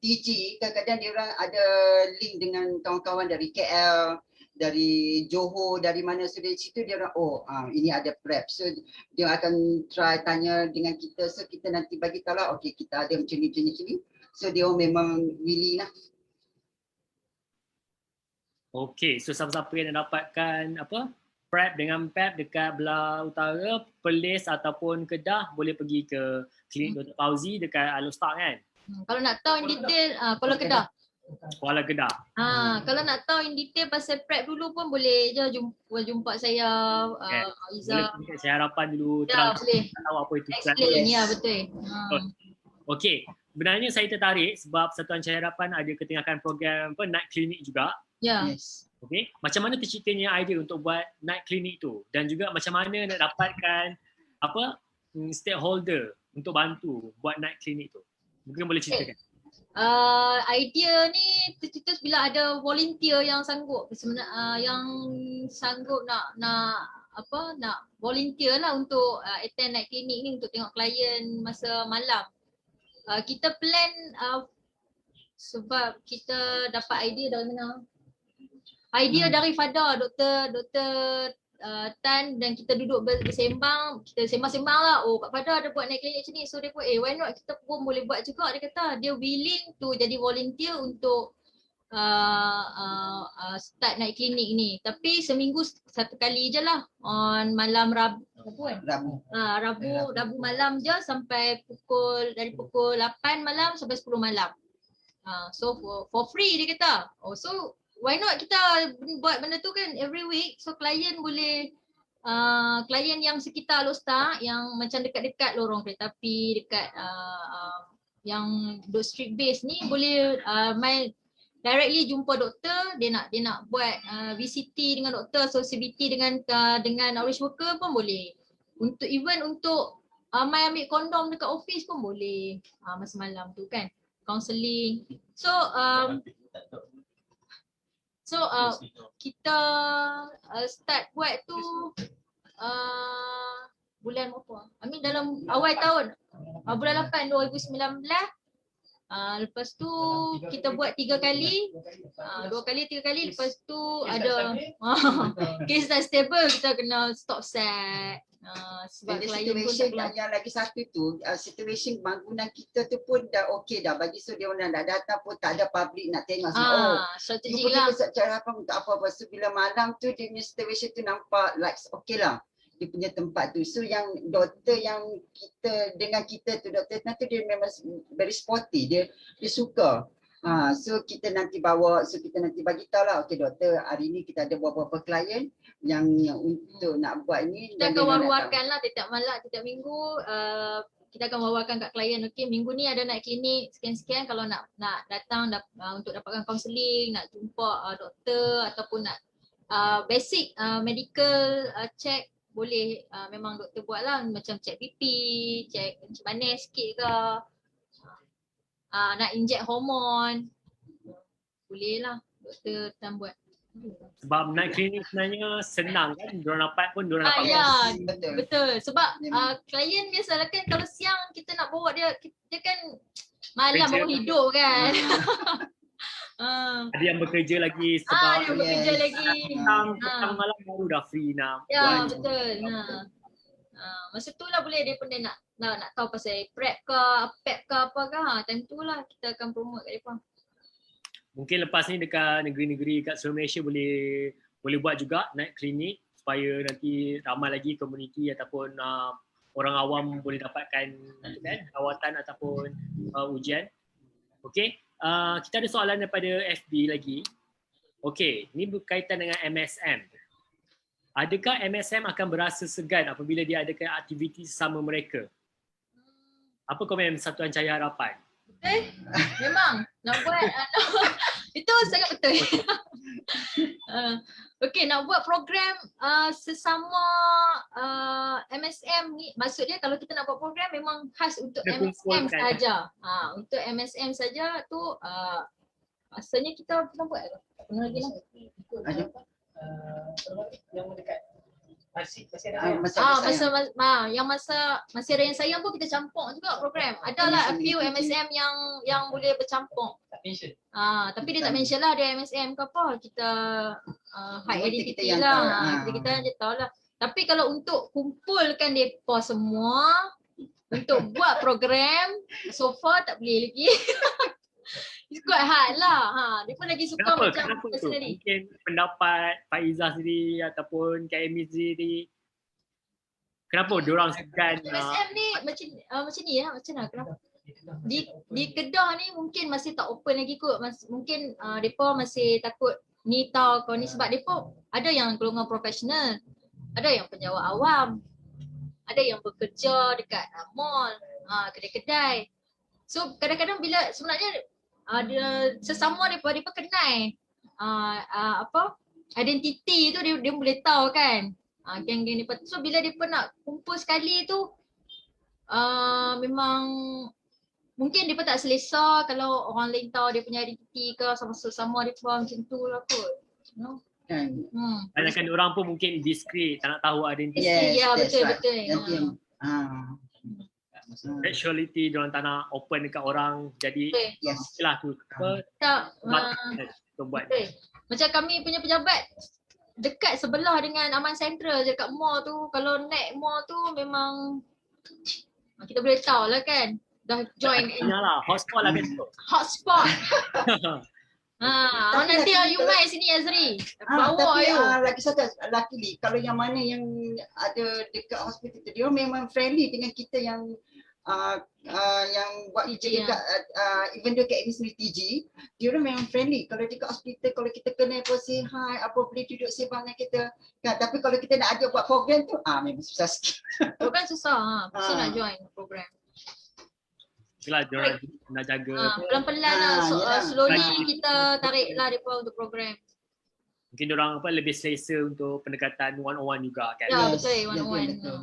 TG kadang-kadang dia orang ada link dengan kawan-kawan dari KL, dari Johor, dari mana, so dari situ dia orang ini ada PrEP, so dia akan try tanya dengan kita, so kita nanti bagi tahu lah, okay kita ada macam ni, so dia orang memang willing lah. Okay, so siapa-siapa yang nak dapatkan PrEP dengan PEP dekat belah utara, Perlis ataupun Kedah, boleh pergi ke klinik Dr. Fauzi dekat Alustak kan? Kalau nak tahu in detail, Kuala Kedah. Kuala Kedah. Kalau nak tahu in detail pasal PrEP dulu pun boleh je jumpa saya, Iza. Boleh pergi kat Cahaya Harapan dulu, Ya, boleh. tahu apa itu PrEP. Explain, ya betul. Okay, sebenarnya saya tertarik sebab Satuan Cahaya Harapan ada ketengahkan program night clinic juga. Ya. Yes. Okay, macam mana terciptanya idea untuk buat night clinic tu, dan juga macam mana nak dapatkan stakeholder untuk bantu buat night clinic tu? Mungkin boleh ceritakan. Idea ni tercetus bila ada volunteer yang sanggup yang sanggup nak volunteer lah untuk attend night clinic ni untuk tengok klien masa malam. Kita plan sebab kita dapat idea dari mana? Idea dari Fada, Dr. Tan, dan kita duduk bersembang, kita sembang-sembang lah, Kak Fada ada buat night clinic macam ni, so dia pun why not kita pun boleh buat juga, dia kata dia willing to jadi volunteer untuk start night clinic ni, tapi seminggu satu kali je lah, on malam Rabu malam je sampai dari pukul 8 malam sampai 10 malam. So for free dia kata. So why not kita buat benda tu kan every week, so klien boleh klien yang sekitar Alustak yang macam dekat-dekat lorong kereta api, dekat yang street base ni boleh main directly jumpa doktor, dia nak buat VCT dengan doktor, so CBT dengan outreach worker pun boleh. Untuk main ambil kondom dekat office pun boleh masa malam tu kan, counselling. So kita start buat tu bulan apa? Dalam awal tahun, bulan 8 2019. Lepas tu kita buat 3 kali, 2 kali 3 kali, lepas tu ada case dah stable, kita kena stop set. Sebab klien pun tak keluar. Yang lagi satu tu, situation bangunan kita tu pun dah okey dah, bagi so dia orang nak datang pun tak ada public nak tengok semua. Strategi lah. Cara apa untuk apa-apa, so bila malam tu dia punya situation tu nampak like okey lah dia punya tempat tu. So yang doktor yang kita dengan kita tu, doktor tu dia memang very sporty, dia suka. So kita nanti bagi tahu lah, okey doktor, hari ni kita ada beberapa klien yang untuk nak buat ini. Kita akan war-warkan lah tiap malam, tiap minggu. Kita akan war-warkan kat klien, okey minggu ni ada nak klinik sekian-sekian, kalau nak datang untuk dapatkan kaunseling, nak jumpa doktor ataupun nak basic medical check, boleh memang doktor buat lah, macam check BP, check macam mana sikit ke, nak inject hormon, boleh lah doktor akan buat. Sebab night clinic sebenarnya senang kan, diorang dapat pun diorang dapat. Ya, betul. betul. Sebab klien biasalah kan kalau siang kita nak bawa dia kan malam Kerja. baru hidup kan. Ada yang bekerja lagi sebab Dia bekerja lagi. petang malam baru dah free nak Ya, buat. betul. Masa tu lah boleh dia pun dia nak tahu pasal prep ke, pep ke apa ke. Time tu lah kita akan promote kat depan. Mungkin lepas ni dekat negeri-negeri kat seluruh Malaysia boleh buat juga night clinic supaya nanti ramai lagi komuniti ataupun orang awam boleh dapatkan kan, rawatan ataupun ujian. Okey, kita ada soalan daripada FB lagi. Okey, ini berkaitan dengan MSM. Adakah MSM akan berasa segan apabila dia adakan aktiviti sesama mereka? Apa komen Satuan Cahaya Harapan? Memang nak buat itu sangat betul. Okey, nak buat program sesama MSM ni, maksudnya kalau kita nak buat program memang khas untuk Kita MSM kumpulkan. saja. Untuk MSM saja tu rasanya kita pernah buat ke? Pernah lagi lah. Yang mendekat masih ada Masa Raya Sayang pun kita campur juga program. Adalah a few MSM yang boleh bercampur. tak mention. Tapi dia tak mention lah dia MSM ke apa. Kita high Kita identity yang lah. tahu. Kita je tahu lah. Tapi kalau untuk kumpulkan mereka semua untuk buat program, so far tak boleh lagi. It's quite hard lah. Dia pun lagi suka Kenapa macam tu? personally. Mungkin pendapat Faizah sendiri ataupun Kak Amy sendiri. Kenapa diorang segan? MSM ni macam ni lah. Macam mana? Kenapa? Di Kedah ni mungkin masih tak open lagi kot. Mungkin mereka masih takut ni tahu kau ni, sebab mereka ada yang golongan profesional, ada yang penjawat awam, ada yang bekerja dekat mall, kedai-kedai. So kadang-kadang bila sebenarnya ada sesama mereka kenal identiti tu, dia boleh tahu kan geng-geng mereka. So bila mereka nak kumpul sekali tu memang mungkin mereka tak selesa kalau orang lain tahu dia punya identiti ke, sama-sama mereka macam tu lah kot. You know? Kan. Banyakkan diorang pun mungkin discreet, tak nak tahu identiti. Ya, that's right. betul. Nanti Sexuality diorang tak nak open dekat orang. Jadi Betul. yes. itulah tu. Tak, Kita buat. betul. Macam kami punya pejabat dekat sebelah dengan Aman Central dekat mall tu, kalau naik mall tu memang kita boleh tahu lah kan dah join Lah, hotspot lah kan tu. hotspot. Nanti you mai sini Azri. Bawa Tapi you. lagi satu, luckily kalau yang mana yang ada dekat hospital tu, dia memang friendly dengan kita yang buat kerja TG, dekat even though kat sendiri TG, dia orang memang friendly. Kalau dekat hospital, kalau kita kena apa say hi, apa boleh duduk sembang dengan kita kan. Tapi kalau kita nak ajak buat program tu memang susah sikit. Program susah mesti nak join program. Itulah diorang nak jaga. Pelan-pelan lah. yelah. Slowly kita tarik lah mereka untuk program. Mungkin diorang lebih selesa untuk pendekatan one-on-one juga kan. Ya, Yes, betul, one-on-one. betul.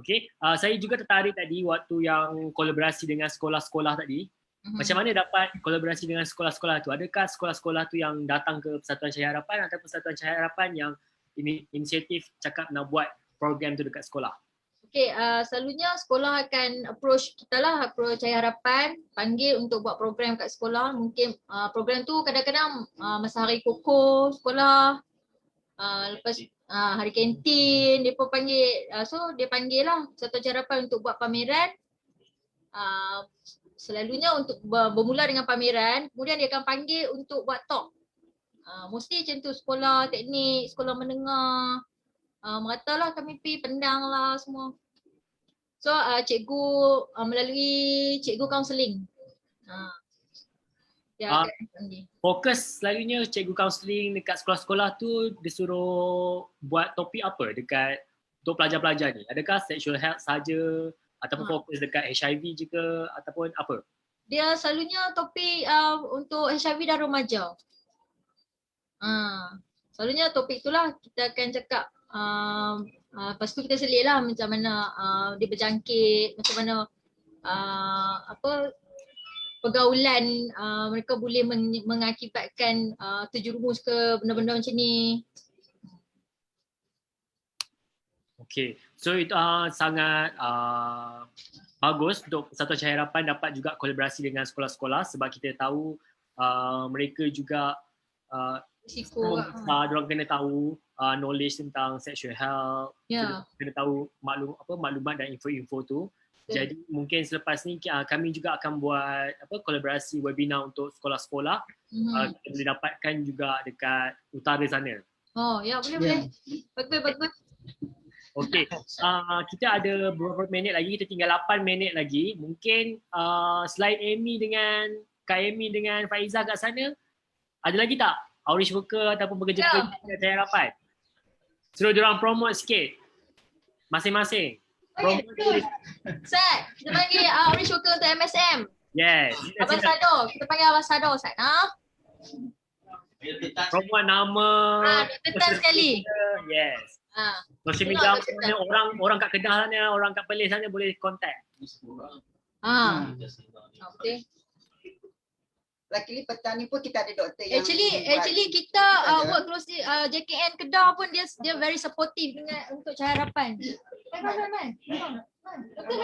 Okay, saya juga tertarik tadi waktu yang kolaborasi dengan sekolah-sekolah tadi. Macam mana dapat kolaborasi dengan sekolah-sekolah tu? Adakah sekolah-sekolah tu yang datang ke Persatuan Cahaya Harapan ataupun Persatuan Cahaya Harapan yang inisiatif cakap nak buat program tu dekat sekolah? Okay, selalunya sekolah akan approach kita lah, approach Cahaya Harapan, panggil untuk buat program kat sekolah. Mungkin program tu kadang-kadang masa hari koko sekolah, lepas hari kantin, dia pun panggil. So dia panggil lah Persatuan Cahaya Harapan untuk buat pameran. Selalunya untuk bermula dengan pameran, kemudian dia akan panggil untuk buat talk. Mostly macam tu, sekolah teknik, sekolah menengah. Merata lah kami pergi pendang lah semua. So cikgu melalui cikgu kaunseling. Ah, KMD. Fokus selalunya cikgu kaunseling dekat sekolah-sekolah tu disuruh buat topik apa dekat untuk pelajar-pelajar ni? Adakah sexual health saja ataupun fokus dekat HIV je ke ataupun apa? Dia selalunya topik untuk HIV dan remaja. Selalunya topik itulah kita akan cakap. Lepas tu kita selit lah macam mana dia berjangkit, macam mana pergaulan mereka boleh mengakibatkan terjerumus ke benda-benda macam ni. Okay, so itu sangat bagus untuk Persatuan Cahaya Harapan dapat juga kolaborasi dengan sekolah-sekolah sebab kita tahu mereka juga Risiko. diorang kena tahu knowledge tentang sexual health, Ya. kena tahu maklumat dan info-info tu. Jadi mungkin selepas ni kami juga akan buat kolaborasi webinar untuk sekolah-sekolah. Kita boleh dapatkan juga dekat utara sana. Oh ya, boleh. Bagus. Okey, kita ada beberapa minit lagi, kita tinggal 8 minit lagi. Mungkin selain Amy dengan Kak Amy dengan Faiza kat sana, ada lagi tak outreach worker ataupun pekerja-pekerja Cahaya Harapan? Suruh diorang promote sikit masing-masing. Sat, kita panggil outreach worker untuk MSM. Yes. Ambassador, kita panggil ambassador Sat. Promote nama. Tetas sekali. Yes. Social media mana orang kat Kedah sana, orang kat Perlis sana boleh contact. Betul. Luckily petang ni pun kita ada doktor yang Actually kita work closely JKN Kedah pun dia very supportive dengan untuk Cahaya Harapan. Man. Betul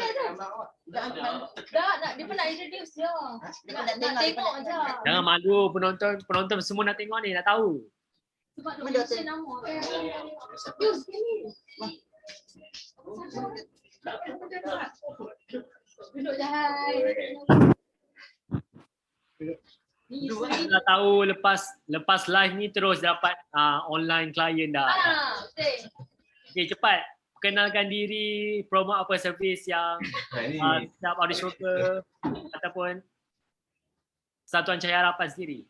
dah. Dia pun nak introduce je. Nak tengok je. Jangan malu, penonton semua nak tengok ni, nak tahu. Sebab dia mention nama. Yus sini. Duduk jahai. Dah tahu lepas live ni terus dapat online client dah. Betul. Okay, cepat. Perkenalkan diri, promote apa servis yang setiap outreach worker ataupun Persatuan Cahaya Harapan sendiri.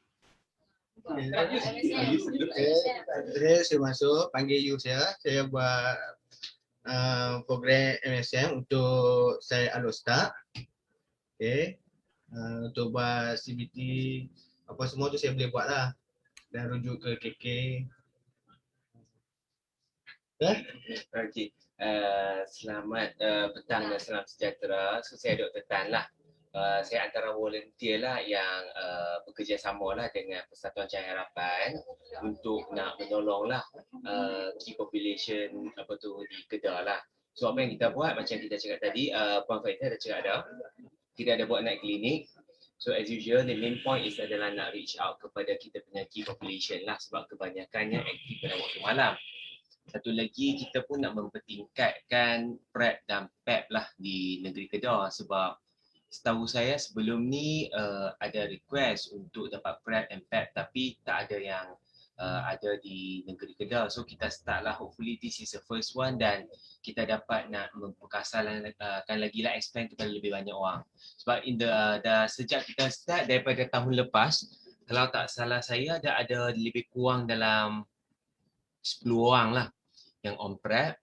Saya masuk, panggil you saya buat program MSM untuk saya Alostar. Okay. Untuk buat CBT apa semua tu saya boleh buat lah dan rujuk ke KK. Okey. Selamat petang dan salam sejahtera. So saya Dr. Tan lah. Saya antara volunteer lah yang bekerjasama lah dengan Persatuan Cahaya Harapan untuk nak menolong lah key population di Kedah lah. So apa yang kita buat macam kita cakap tadi, Puan Faiza ada cakap dah. Kita ada buat night clinic. So as usual, the main point is adalah nak reach out kepada kita punya key population lah sebab kebanyakannya aktif pada waktu malam. Satu lagi, kita pun nak mempertingkatkan PrEP dan PEP lah di negeri Kedah sebab setahu saya sebelum ni ada request untuk dapat PrEP dan PEP tapi tak ada yang ada di negeri Kedah. So kita start lah, hopefully this is the first one dan kita dapat nak memperkasakan lagi lah, expand kepada lebih banyak orang. Sebab sejak kita start daripada tahun lepas, kalau tak salah saya ada lebih kurang dalam 10 orang lah yang on PrEP,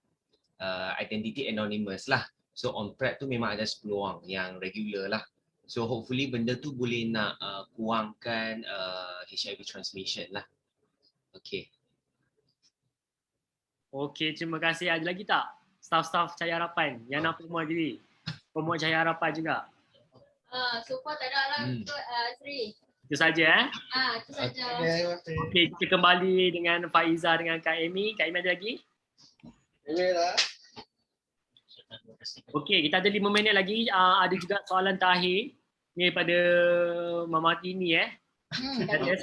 identity anonymous lah. So on PrEP tu memang ada 10 orang yang regular lah. So hopefully benda tu boleh nak kurangkan HIV transmission lah. Okay. Okay, terima kasih. Ada lagi tak staff-staff Cahaya Harapan yang nak promote diri? Promote Cahaya Harapan juga. So far tak ada lah untuk Sri. Itu saja Itu saja. Okay, kita kembali dengan Faiza dengan Kak Amy. Kak Amy ada lagi? Okay, kita ada 5 minit lagi. Ada juga soalan terakhir ni daripada Mama Tini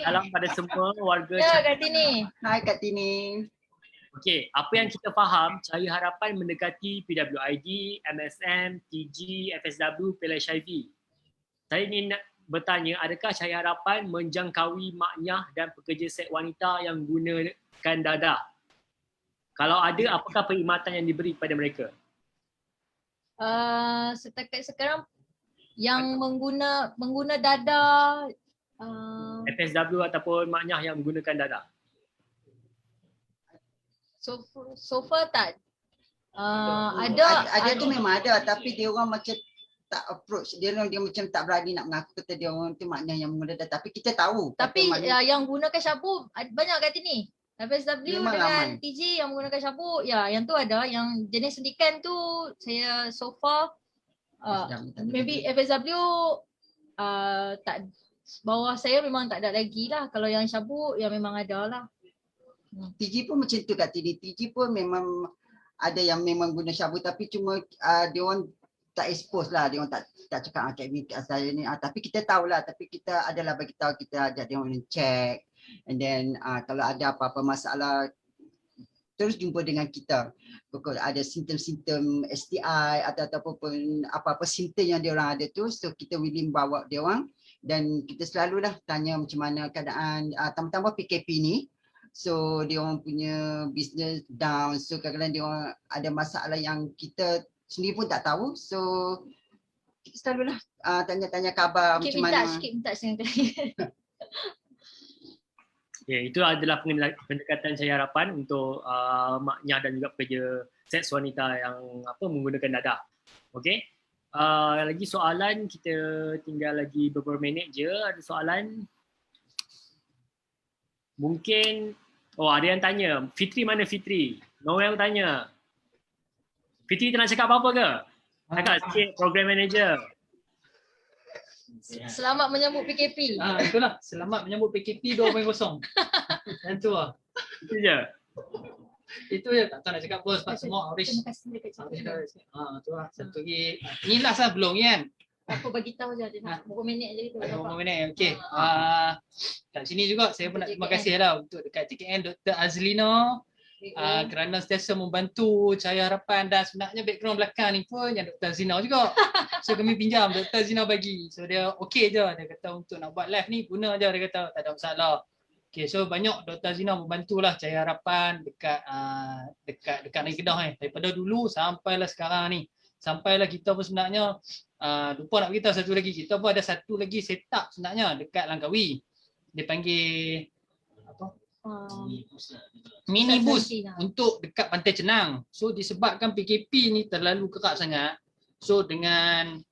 salam pada semua warga. Ya, Kak Tini. Hai Kak Tini. Okey, apa yang kita faham, Cahaya Harapan mendekati PWID, MSM, TG, FSW, PLHIV. Saya ingin bertanya, adakah Cahaya Harapan menjangkaui maknyah dan pekerja seks wanita yang gunakan dadah? Kalau ada, apakah perkhidmatan yang diberi kepada mereka? Setakat sekarang yang mengguna dadah FSW ataupun maknyah yang menggunakan dadah? So far tak. Ada tu memang ada, tapi dia orang macam tak approach. Dia macam tak berani nak mengaku kata dia orang tu maknanya yang menggunakan dadah. Tapi kita tahu. Tapi kata makna- yang gunakan syabu banyak kat sini. FSW Memang dengan ramai. TG yang menggunakan syabu, ya yang tu ada. Yang jenis suntikan tu saya so far maybe FSW tak, bawah saya memang tak ada lagi lah. Kalau yang syabu ya memang ada lah. TG pun macam tu kat TG pun memang ada yang memang guna syabu, tapi cuma dia orang tak expose lah, dia orang tak cakap akademik saya ni, tapi kita tahulah, tapi kita adalah bagi tahu, kita ajak dia orang check, and then kalau ada apa-apa masalah terus jumpa dengan kita. Kalau ada simptom-simptom STI ataupun apa-apa simptom yang dia orang ada tu, so kita willing bawa dia orang, dan kita selalulah tanya macam mana keadaan tambah-tambah PKP ni. So dia orang punya business down, so kadang-kadang dia orang ada masalah yang kita sendiri pun tak tahu, so kita selalulah tanya-tanya khabar macam mana. Sikit minta dengan klien. Okay, itu adalah pendekatan Cahaya Harapan untuk maknyah dan juga pekerja seks wanita yang menggunakan dadah. Okey. Lagi soalan, kita tinggal lagi beberapa minit je. Ada soalan? Mungkin ada yang tanya, Fitri mana Fitri? Noel tanya. Fitri tak nak cakap apa-apa ke? Cakap sikit, program manager. Selamat menyambut PKP. Itulah, selamat menyambut PKP 2.0. Yang tu lah. Itu je. Itu je, tak tahu nak cakap apa sebab semua Arish. Terima kasih dekat cikgu. Tu lah, satu lagi. Ni last lah belum kan? Aku bagi tahu je, dia nak berapa minit je gitu. Berapa minit, okey. Kat sini juga saya pun nak terima kasih lah untuk dekat TKN Dr. Azlina kerana sentiasa membantu Cahaya Harapan, dan sebenarnya background belakang ni pun yang Dr. Azlina juga. So kami pinjam, Dr. Azlina bagi. So dia okey je, dia kata untuk nak buat live ni guna je, dia kata tak ada masalah. Okay, so banyak Dr. Azlina membantulah Cahaya Harapan dekat negeri Kedah daripada dulu sampailah sekarang ni. Sampailah kita pun sebenarnya lupa nak beritahu satu lagi, kita pun ada satu lagi setup sebenarnya dekat Langkawi. Dia panggil apa? Minibus untuk dekat Pantai Cenang. So disebabkan PKP ni terlalu kerak sangat. So dengan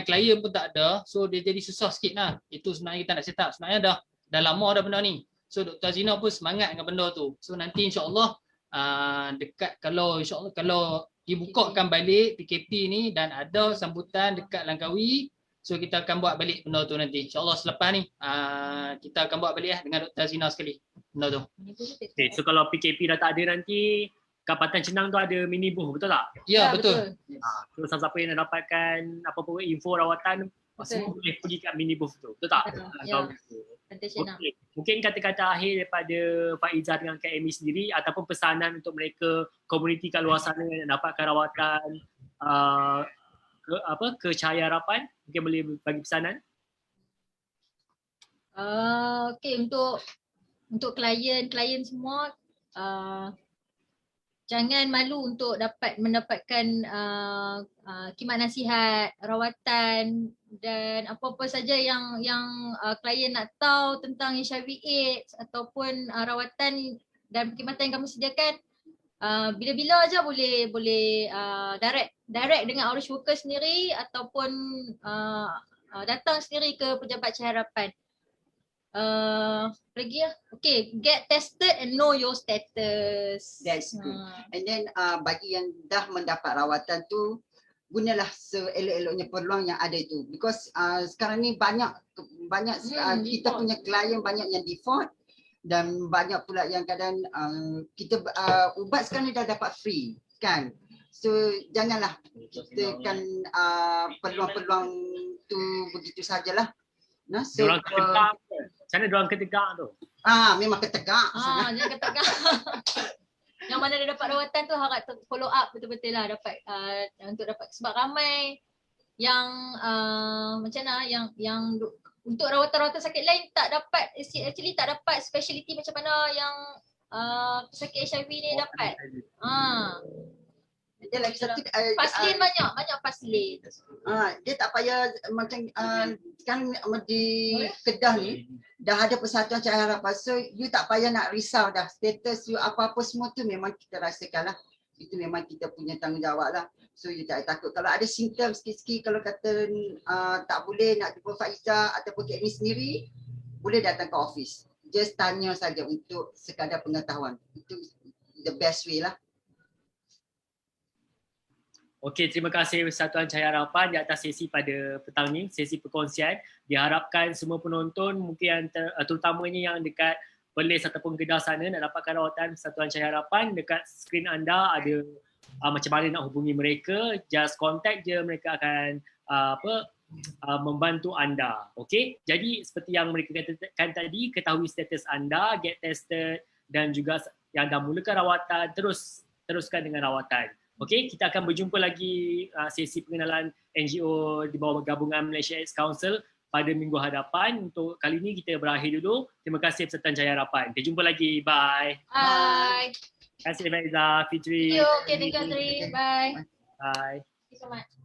klien pun tak ada, so dia jadi susah sikit lah. Itu sebenarnya kita nak set up. Sebenarnya dah lama dah benda ni. So Dr. Zina pun semangat dengan benda tu. So nanti insya-Allah insya-Allah kalau dibukakan balik PKP ni dan ada sambutan dekat Langkawi, so kita akan buat balik benda tu nanti. InsyaAllah selepas ni kita akan buat balik dengan Dr. Zina sekali benda tu. Okay, so kalau PKP dah tak ada nanti, kat Pantai Cenang tu ada minibus, betul tak? Ya, betul. So siapa yang nak dapatkan apa-apa info rawatan, semua boleh pergi kat minibus tu, betul tak? Ya. Pantai Cenang. Okay. Mungkin kata-kata akhir daripada Faizah dengan KMI sendiri ataupun pesanan untuk mereka komuniti kat luar sana yang dapatkan rawatan ke Cahaya Harapan, mungkin boleh bagi pesanan. Okey, untuk klien semua, jangan malu untuk mendapatkan khidmat nasihat, rawatan dan apa-apa saja yang klien nak tahu tentang HIV/AIDS ataupun rawatan dan perkhidmatan yang kami sediakan. Bila-bila aja boleh direct dengan outreach worker sendiri ataupun datang sendiri ke pejabat Cahaya Harapan. Lagi lah. Okay, get tested and know your status. That's good. And then bagi yang dah mendapat rawatan tu, gunalah seelok-eloknya peluang yang ada itu. Because sekarang ni banyak kita punya klien banyak yang default, dan banyak pula yang kadang kita ubat sekarang ni dah dapat free kan. So janganlah kita kan peluang-peluang tu begitu sajalah. Nah, so Diorang ketegak. Macam mana diorang ketegak tu? Memang ketegak. Jangan ketegak. Yang mana dia dapat rawatan tu harap follow up betul-betul lah untuk dapat, sebab ramai yang macam mana yang untuk rawatan-rawatan sakit lain tak dapat, actually tak dapat speciality macam mana yang pesakit HIV ni dapat. Dia lagi satu Paslin banyak paslin. dia tak payah macam sekarang di Kedah ni dah ada Persatuan Cahaya Harapan. So you tak payah nak risau dah. Status you apa-apa semua tu memang kita rasakan lah. Itu memang kita punya tanggungjawab lah. So you tak takut. Kalau ada simptom sikit-sikit, kalau kata tak boleh nak jumpa Faizah ataupun Kak Amy sendiri, boleh datang ke office. Just tanya saja untuk sekadar pengetahuan. Itu the best way lah. Okey, terima kasih Persatuan Cahaya Harapan di atas sesi pada petang ni, sesi perkongsian. Diharapkan semua penonton mungkin yang terutamanya yang dekat Perlis ataupun Kedah sana nak dapatkan rawatan Persatuan Cahaya Harapan. Dekat skrin anda ada macam mana nak hubungi mereka, just contact je, mereka akan membantu anda. Okey, jadi seperti yang mereka katakan tadi, ketahui status anda, get tested, dan juga yang dah mulakan rawatan, teruskan dengan rawatan. Okey, kita akan berjumpa lagi sesi pengenalan NGO di bawah gabungan Malaysia AIDS Council pada minggu hadapan. Untuk kali ini kita berakhir dulu. Terima kasih Persatuan Cahaya Harapan. Kita jumpa lagi. Bye. Bye. Terima kasih Faizah, Fitri. Thank you. Okay, thank you, Tri. Bye. Bye. Thank you so much.